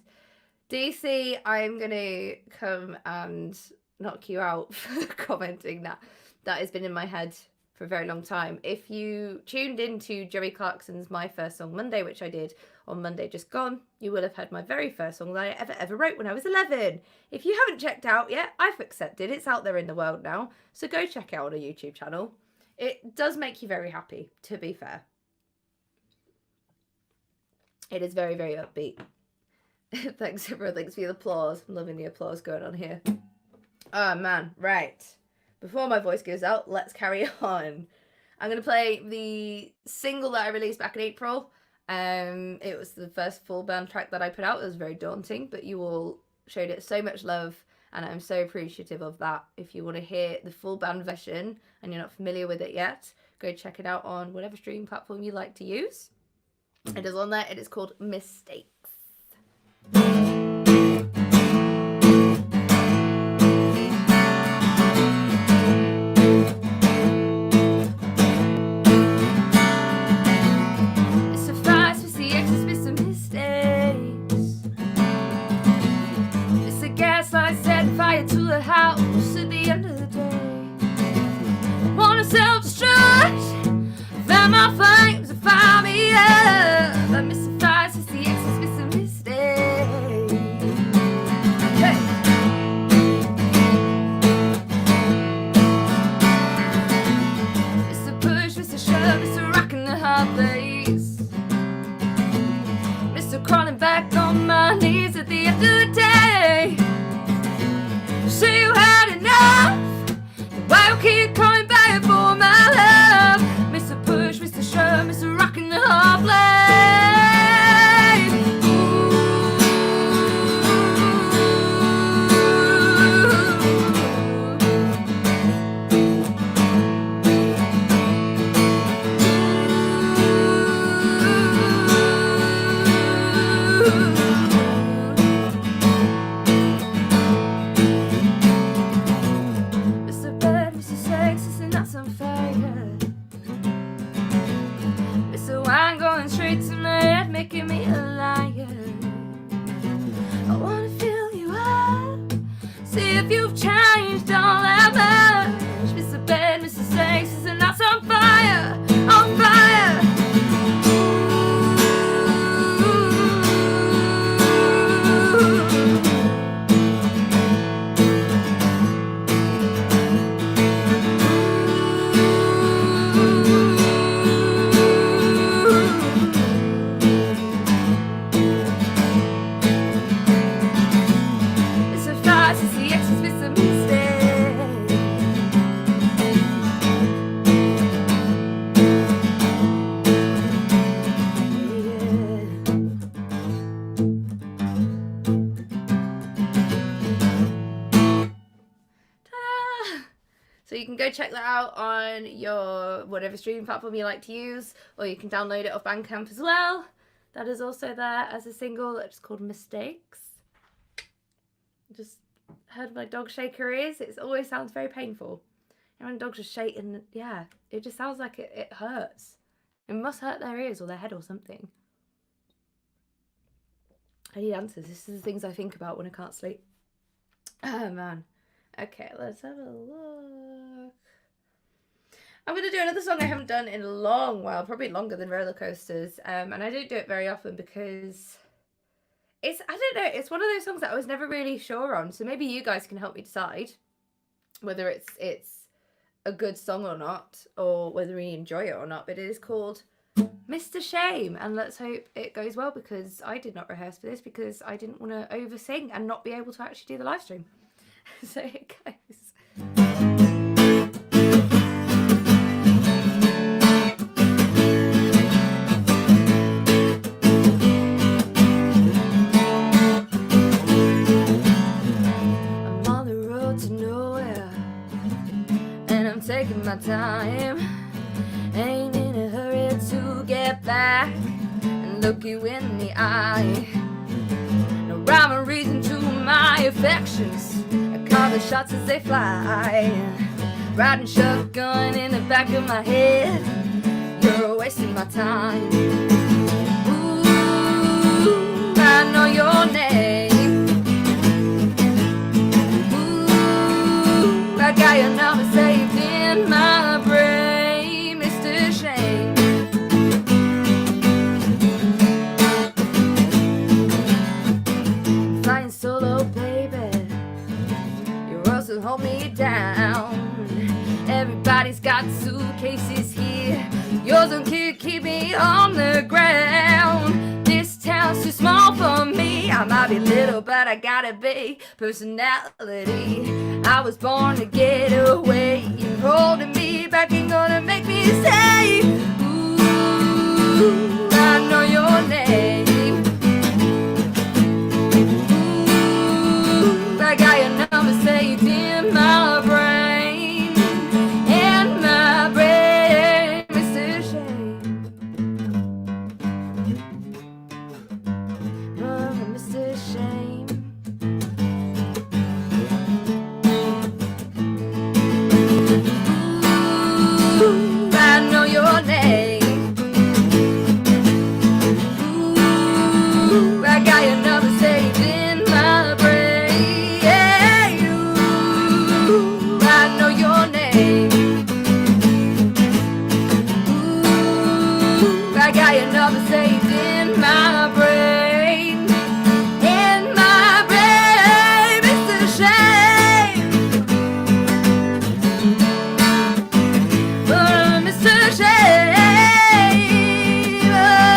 DC, I'm gonna come and knock you out for commenting that. That has been in my head for a very long time. If you tuned into Joey Clarkson's My First Song Monday, which I did on Monday just gone, you will have heard my very first song that I ever wrote when I was 11. If you haven't checked out yet, I've accepted. It's out there in the world now. So go check it out on a YouTube channel. It does make you very happy, to be fair. It is very, very upbeat. Thanks everyone, thanks for the applause. I'm loving the applause going on here. Oh man, right. Before my voice goes out, let's carry on. I'm going to play the single that I released back in April. It was the first full band track that I put out. It was very daunting, but you all showed it so much love, and I'm so appreciative of that. If you want to hear the full band version and you're not familiar with it yet, go check it out on whatever streaming platform you like to use. It is on there. It is called Mistakes. To the house at the end of the day. Wanna self-destruct, fan my flames and fire me up. I miss the fires, it's the excess, miss a mistake. Hey. It's a push, it's a shove, it's a rock in the hard place. Mr. Crawling back on my knees at the end of the day. Say you had enough. Why you keep coming back for my love? Mr. Push, Mr. Shove, Mr. Rock in the hard making me a liar. I wanna fill you up, see if you've changed all that much. Mr. Bed, Mr. Sex, is and that's on fire, on fire. So you can go check that out on your whatever streaming platform you like to use, or you can download it off Bandcamp as well. That is also there as a single that's called Mistakes. Just heard my dog shake her ears. It always sounds very painful. when dogs just shake and yeah, it just sounds like it hurts. It must hurt their ears or their head or something. I need answers. This is the things I think about when I can't sleep. Oh man. Okay, let's have a look. I'm going to do another song I haven't done in a long while, probably longer than Roller Coasters. And I don't do it very often because I don't know, it's one of those songs that I was never really sure on. So maybe you guys can help me decide whether it's a good song or not, or whether we enjoy it or not. But it is called Mr. Shame, and let's hope it goes well, because I did not rehearse for this because I didn't want to over sing and not be able to actually do the live stream. So here it goes. I'm on the road to nowhere, and I'm taking my time. Ain't in a hurry to get back and look you in the eye. No rhyme or reason to my affections. I call the shots as they fly. Riding shotgun in the back of my head. You're wasting my time. Ooh, I know your name. Ooh, I got your number saved in my brain, Mr. Shame. Flying solo, baby. Your world will hold me down. Everybody's got suitcases here. Yours don't keep me on the ground. This town's too small for me. I might be little, but I got a big personality. I was born to get away. You're holding me back and gonna make me say, ooh, I know your name. Ooh, I got your number saved in my brain. In my brain, Mr. Shame. Oh, Mr. Shame. Ooh, I know your name. Ooh, I got your number saved in my brain. Yeah, ooh, I know your name. Ooh, I got your number saved in my brain. In my brain, Mr. Shame. Oh, Mr. Shame. Oh.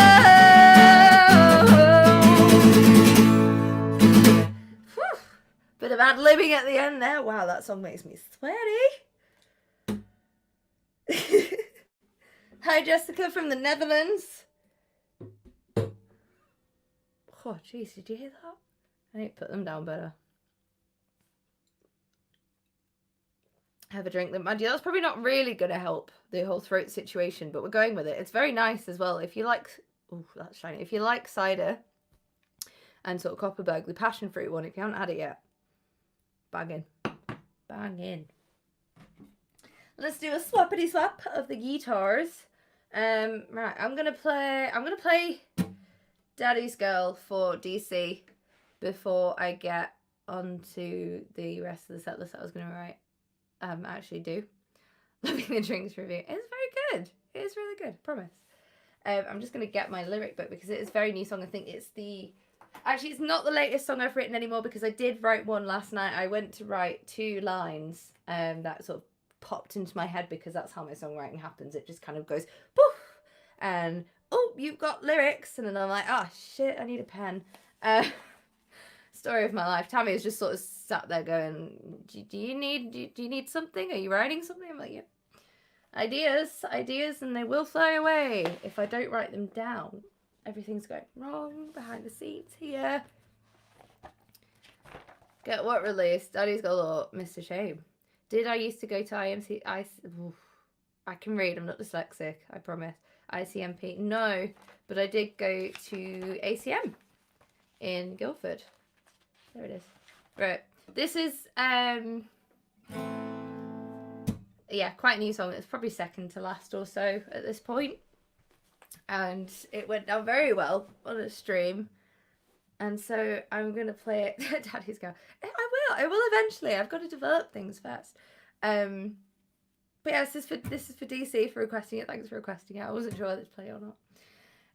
Whew. Bit of ad-libbing at the end there. Wow, that song makes me sweaty. Hi, Jessica from the Netherlands. Oh, jeez, did you hear that? I need to put them down better. Have a drink. Mind you, that's probably not really going to help the whole throat situation, but we're going with it. It's very nice as well. If you like, oh, that's shiny. If you like cider and sort of Copperberg, the passion fruit one, if you haven't had it yet, bang in. Bang in. Let's do a swappity swap of the guitars. Right, I'm gonna play Daddy's Girl for DC before I get onto the rest of the set list that I was gonna actually do. Loving the Drinks review. It's very good. It is really good, promise. I'm just gonna get my lyric book because it is a very new song. I think it's it's not the latest song I've written anymore, because I did write one last night. I went to write 2 lines that sort of popped into my head because that's how my songwriting happens. It just kind of goes poof, and oh, you've got lyrics, and then I'm like, oh shit, I need a pen. Story of my life. Tammy is just sort of sat there going, do you need something? Are you writing something? I'm like, yeah. Ideas, and they will fly away if I don't write them down. Everything's going wrong behind the scenes here. Get what released? Daddy's Girl or Mr. Shame? Did I used to go to IMC? I can read, I'm not dyslexic, I promise. ICMP, no, but I did go to ACM in Guildford. There it is. Right, this is, yeah, quite a new song. It's probably second to last or so at this point. And it went down very well on a stream. And so I'm going to play it. Daddy's Girl. I will eventually. I've got to develop things first. But yeah, this is for DC for requesting it. Thanks for requesting it. I wasn't sure whether to play or not.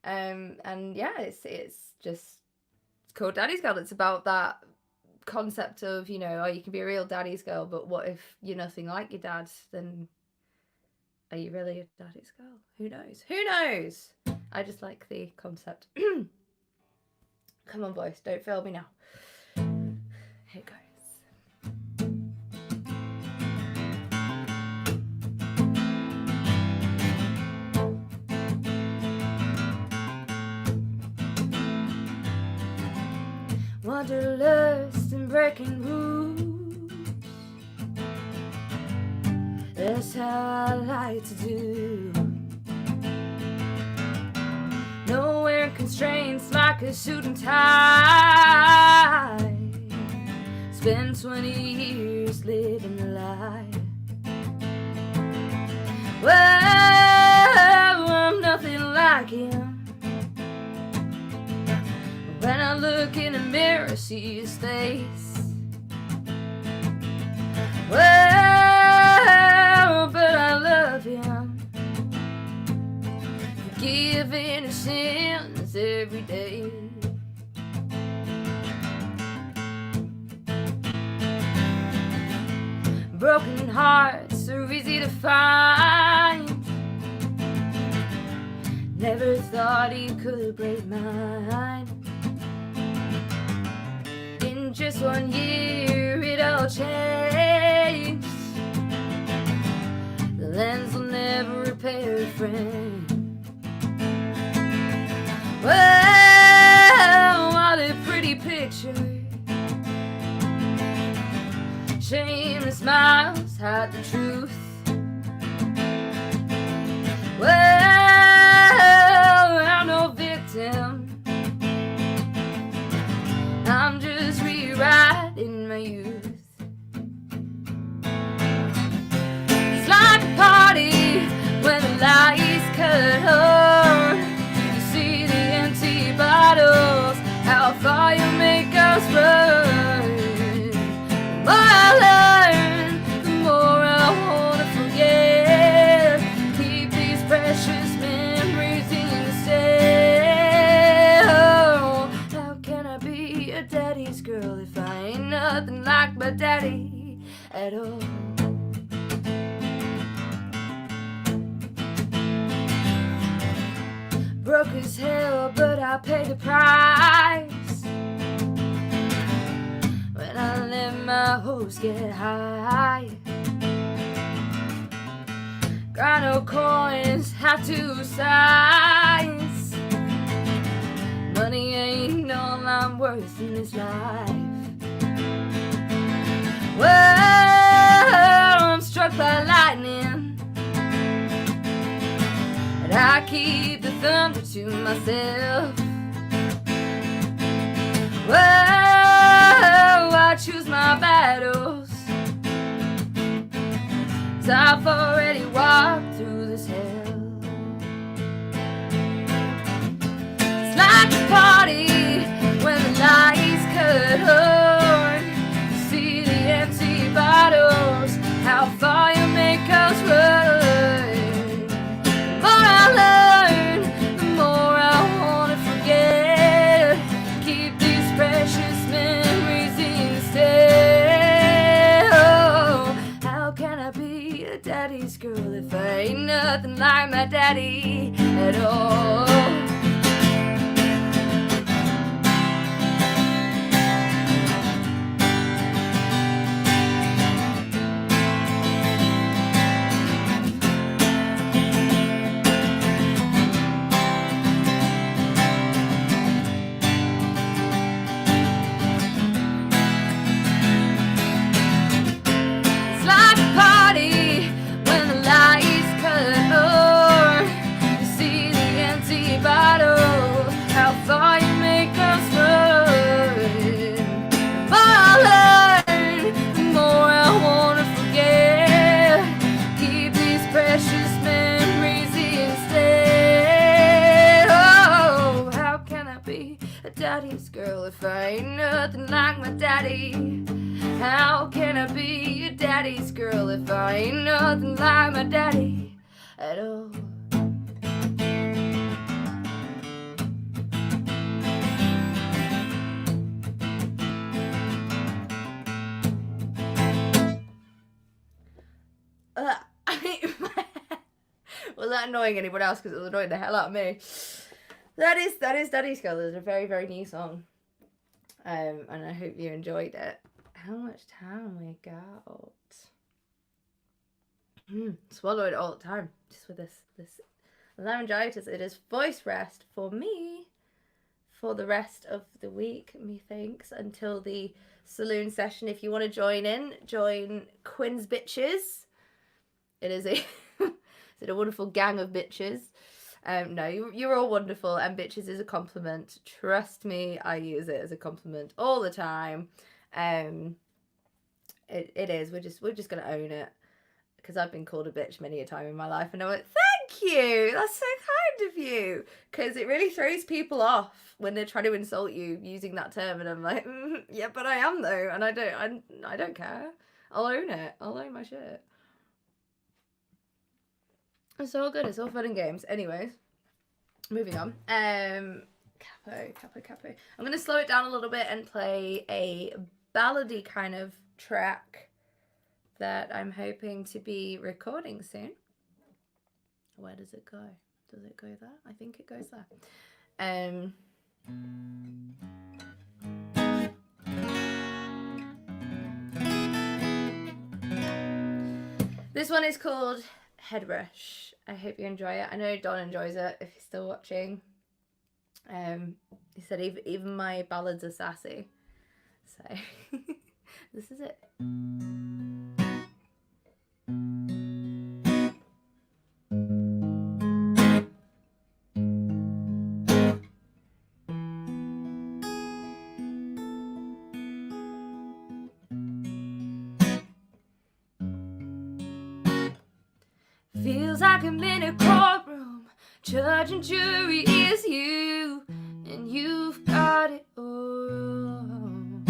And yeah, it's called Daddy's Girl. It's about that concept of, you know, oh, you can be a real daddy's girl, but what if you're nothing like your dad? Then are you really a daddy's girl? Who knows? Who knows? I just like the concept. Come on, boys, don't fail me now. Here goes. Wanderlust and breaking rules, that's how I like to do. No wearing constraints like a suit and tie. Spent 20 years living the life. Well, I'm nothing like him. When I look in the mirror, see his face. Well, but I love him. Forgiving his sins every day. Broken hearts are easy to find. Never thought he could break mine. In just 1 year it all changed. The lens will never repair a friend. Well, what a pretty picture. Shameless smiles hide the truth. Well, I'm no victim. I'm just rewriting my youth. It's like a party when the lights cut on. You see the empty bottles, how far you make us run. The more I learn, the more I wanna forget. Keep these precious memories instead. Oh, how can I be a daddy's girl if I ain't nothing like my daddy at all? Broke as hell, but I paid the price. When I let my hopes get high. Grind no coins, have two sides. Money ain't all I'm worth in this life. Well, I'm struck by lightning, and I keep the thunder to myself. Well, I choose my battles, 'cause I've already walked through this hell. It's like a party when the lights cut on. You see the empty bottles, how far you make us run. The more I learn, the more I wanna forget. Keep these precious memories instead. Oh, how can I be a daddy's girl if I ain't nothing like my daddy at all? When the lights cut on, you see the empty I ain't nothing like my daddy? How can I be your daddy's girl if I ain't nothing like my daddy at all? Was that annoying anyone else? Because it was annoying the hell out of me. That is Daddy's Girl. It's a very, very new song. And I hope you enjoyed it. How much time we got? Swallow it all the time. Just with this laryngitis. It is voice rest for me for the rest of the week, methinks, until the saloon session. If you want to join in, join Quinn's Bitches. It is a it's a wonderful gang of bitches. No, you're all wonderful, and bitches is a compliment. Trust me, I use it as a compliment all the time. It is. We're just gonna own it, because I've been called a bitch many a time in my life, and I went, thank you, that's so kind of you, because it really throws people off when they're trying to insult you using that term, and I'm like, yeah, but I am though, and I don't care. I'll own it. I'll own my shit. It's all good. It's all fun and games. Anyways, moving on. Capo. I'm going to slow it down a little bit and play a ballady kind of track that I'm hoping to be recording soon. Where does it go? Does it go there? I think it goes there. This one is called Head Rush. I hope you enjoy it. I know Don enjoys it if he's still watching. He said even my ballads are sassy. So this is it. Feels like I'm in a courtroom, judge and jury is you, and you've got it all wrong.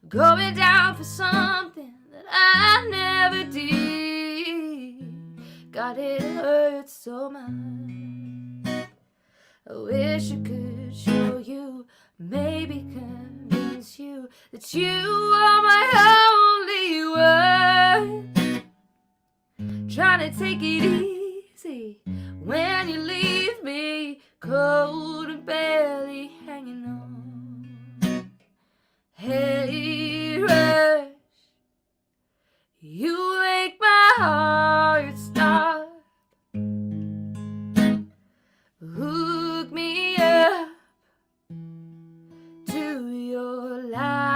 Going down for something that I never did. God, it hurts so much. I wish I could show you, maybe convince you that you are my only one. Trying to take it easy when you leave me cold and barely hanging on. Hey, rush, you make my heart stop. Hook me up to your lifeline.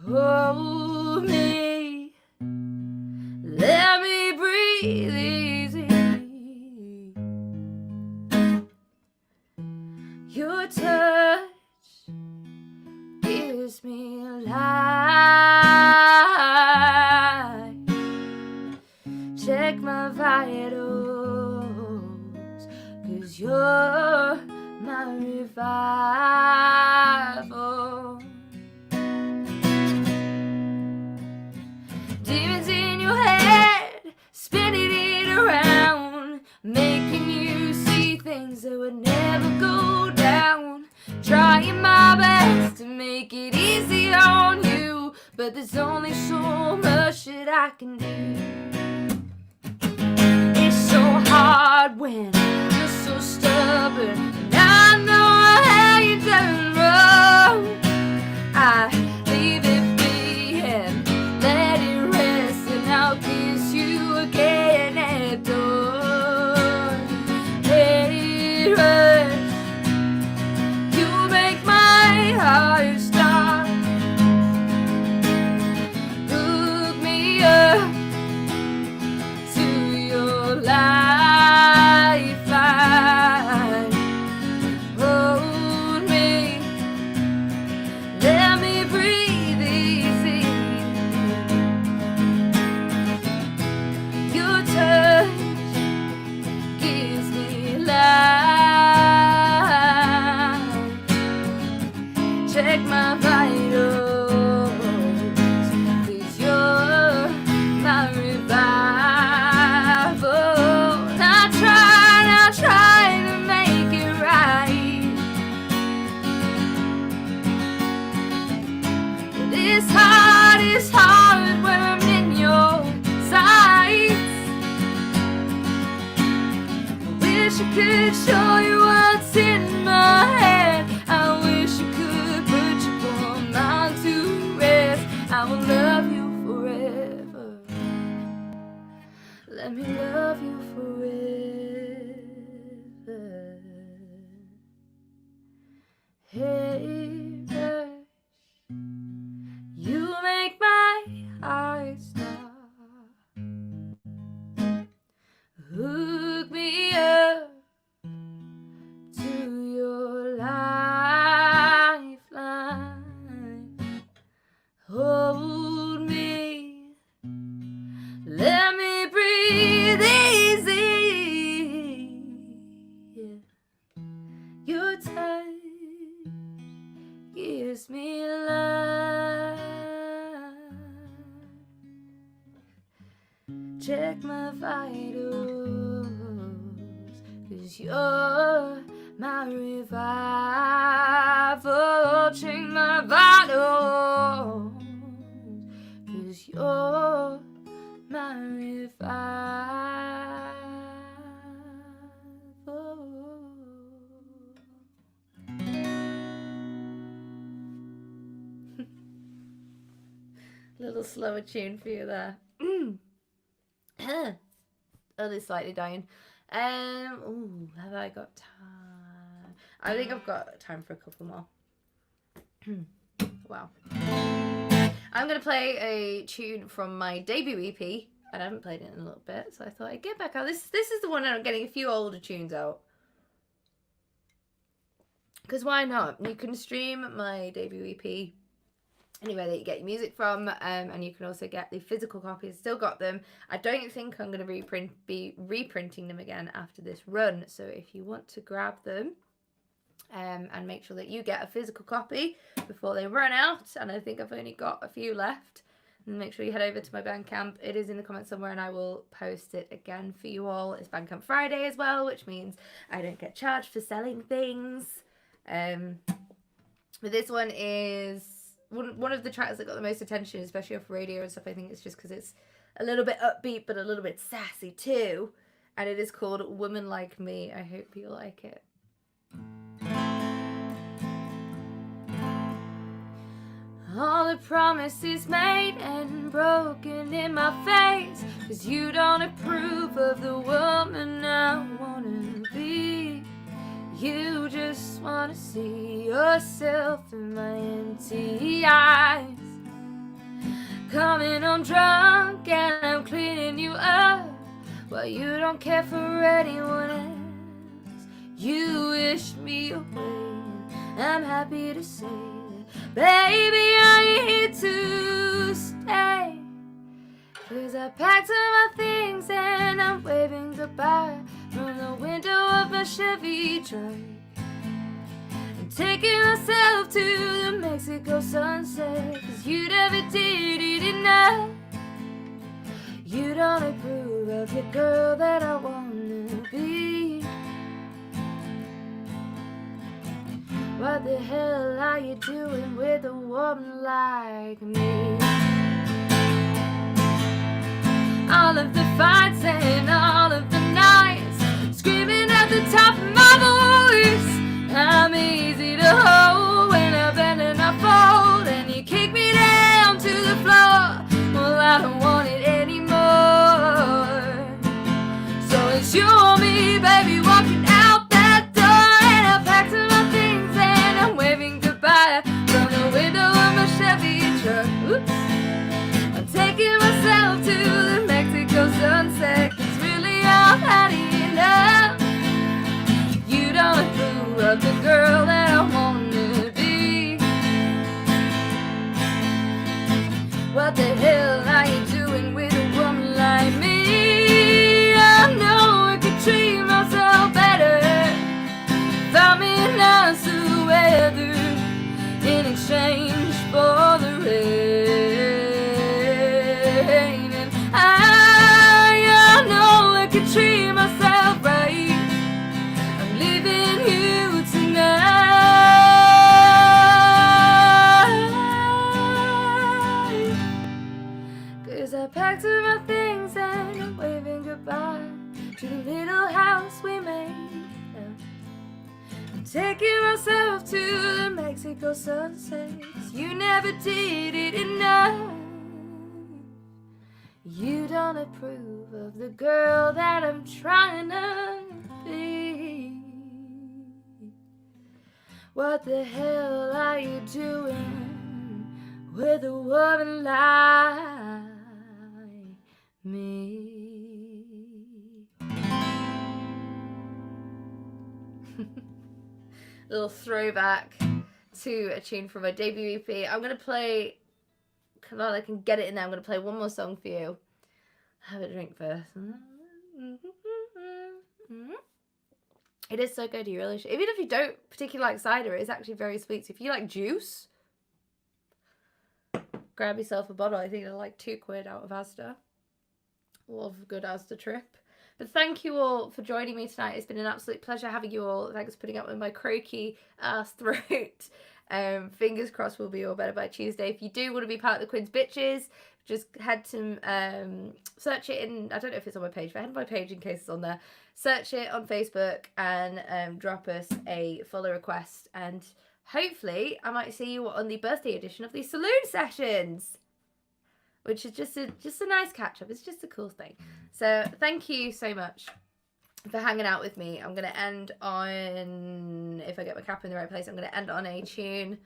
Hold me, let me breathe easy. Your touch gives me life. Check my vitals, 'cause you're my revival. Demons in your head, spinning it around, making you see things that would never go down. Trying my best to make it easy on you, but there's only so much that I can do. It's so hard when you're so stubborn, and I know how you done wrong. I leave it be and let it rest, and I'll kiss you again at dawn. Hey, rush, you make my heart stop. Hook me up to your lifeline. Hold me, check my vitals, 'cause you're my revival. Now try to make it right. It's hard when I'm in your sights. I wish I could show you what's in my head. I wish I could put your mind to rest. I will love you forever. Let me love you forever. Hey, hush, you make my heart stop. Hook me up to your lifeline. Hold me, let me breathe easy. Yeah. Your touch gives me life. Check my vitals, 'cause you're my revival. Check my vitals, 'cause you're my revival. Little slower tune for you there. Only slightly dying. Ooh, have I got time? I think I've got time for a couple more. Wow. I'm gonna play a tune from my debut EP. I haven't played it in a little bit, so I thought I'd get back out. This is the one I'm getting a few older tunes out. Because why not? You can stream my debut EP anywhere that you get your music from, and you can also get the physical copies. Still got them. I don't think I'm going to be reprinting them again after this run, so if you want to grab them and make sure that you get a physical copy before they run out, and I think I've only got a few left, and make sure you head over to my Bandcamp. It is in the comments somewhere, and I will post it again for you all. It's Bandcamp Friday as well, which means I don't get charged for selling things. But this one is one of the tracks that got the most attention, especially off radio and stuff. I think it's just because it's a little bit upbeat but a little bit sassy too, and it is called Woman Like Me. I hope you like it. All the promises made and broken in my face, 'cause you don't approve of the woman I wanna be. You just wanna see yourself in my empty eyes. Coming home drunk and I'm cleaning you up, while you don't care for anyone else. You wish me away, and I'm happy to say that, baby, I'm here to stay. 'Cause I packed up my things and I'm waving goodbye from the window of my Chevy truck. I'm taking myself to the Mexico sunset, 'cause you never did it enough. You don't approve of the girl that I wanna be. What the hell are you doing with a woman like me? All of the fights and all of the nights, screaming at the top of my voice. I'm easy to hold when I bend and I fold, and you kick me down to the floor. Well, I don't want it anymore. So it's you or me, baby, walking out that door. And I packed up my things and I'm waving goodbye from the window of my Chevy truck. Oops. I'm taking myself to the Mexico sunset, 'cause really I've had enough. You don't approve of the girl that I wanna to the little house we made. Taking myself to the Mexico sunsets. You never did it enough. You don't approve of the girl that I'm trying to be. What the hell are you doing with a woman like me? Little throwback to a tune from my debut EP. I'm going to play, now I can get it in there, I'm going to play one more song for you. Have a drink first. It is so good, you really should. Even if you don't particularly like cider, it's actually very sweet. So if you like juice, grab yourself a bottle. I think they're like £2 out of Asda. Love a good Asda trip. But thank you all for joining me tonight. It's been an absolute pleasure having you all. Thanks for putting up with my croaky ass throat. Fingers crossed we'll be all better by Tuesday. If you do want to be part of the Quinn's Bitches, just head to search it in, I don't know if it's on my page, but head to my page in case it's on there. Search it on Facebook and drop us a follow request. And hopefully I might see you on the birthday edition of the Saloon Sessions, which is just a nice catch up. It's just a cool thing. So thank you so much for hanging out with me. I'm going to end on, if I get my cap in the right place, I'm going to end on a tune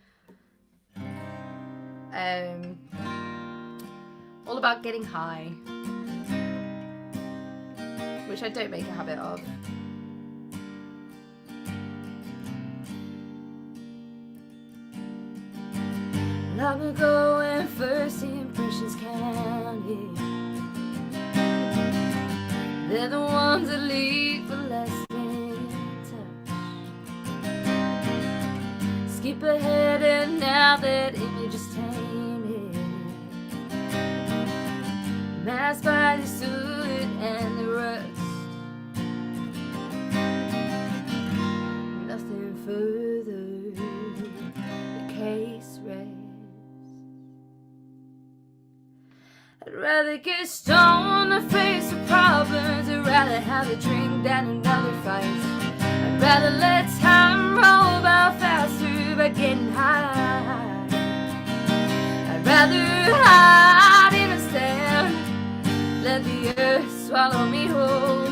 all about getting high, which I don't make a habit of. Long ago when first impressions counted, they're the ones that leave for lasting touch. Skip ahead and now that image is tainted, masked by the soot and the rust. Nothing further, the case rests. I'd rather get stoned and face the problems. I'd rather have a drink than another fight. I'd rather let time roll by faster by getting high. I'd rather hide in a stand, let the earth swallow me whole,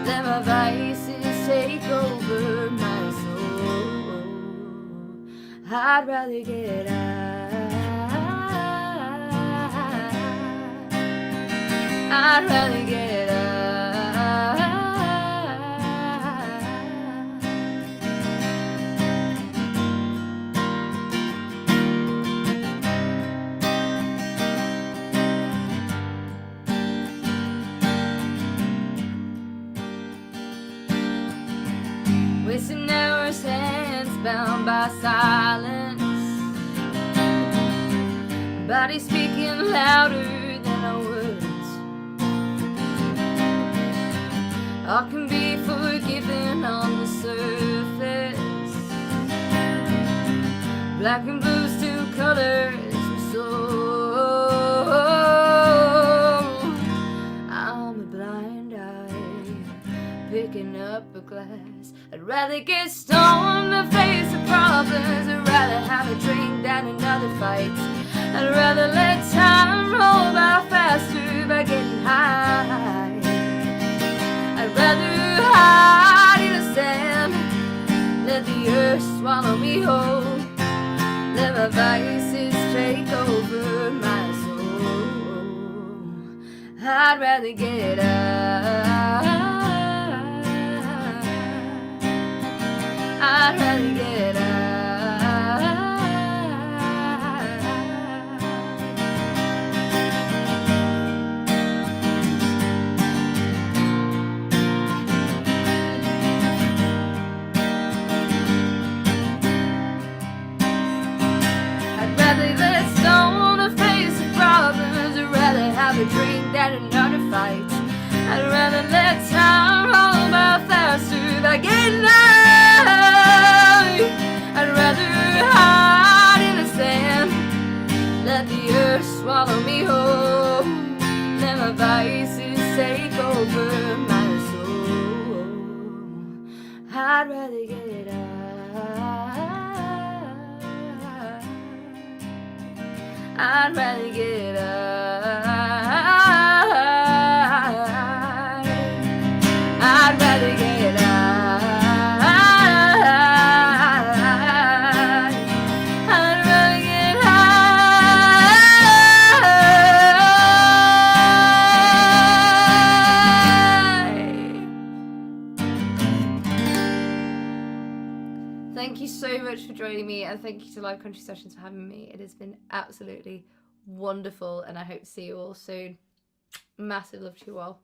let my vices take over my soul. I'd rather get high. I'd rather get high. Wasting hours, hands bound by silence, body speaking louder than our words. I can be forgiven on the surface. Black and blue's two colors of soul. I'm a blind eye picking up a glass. I'd rather get stoned than face the problems. I'd rather have a drink than another fight. I'd rather let time roll by faster by getting high. I'd rather hide in the sand, let the earth swallow me whole, let my vices take over my soul. I'd rather get high. I'd rather get high. Have a drink than another fight. I'd rather let time roll by faster by getting high. I'd rather hide in the sand, let the earth swallow me whole, let my vices take over my soul. I'd rather get high. I'd rather get high. I'd rather get high. I'd rather get high. Thank you so much for joining me, and thank you to Live Country Sessions for having me. It has been absolutely wonderful, and I hope to see you all soon. Massive love to you all.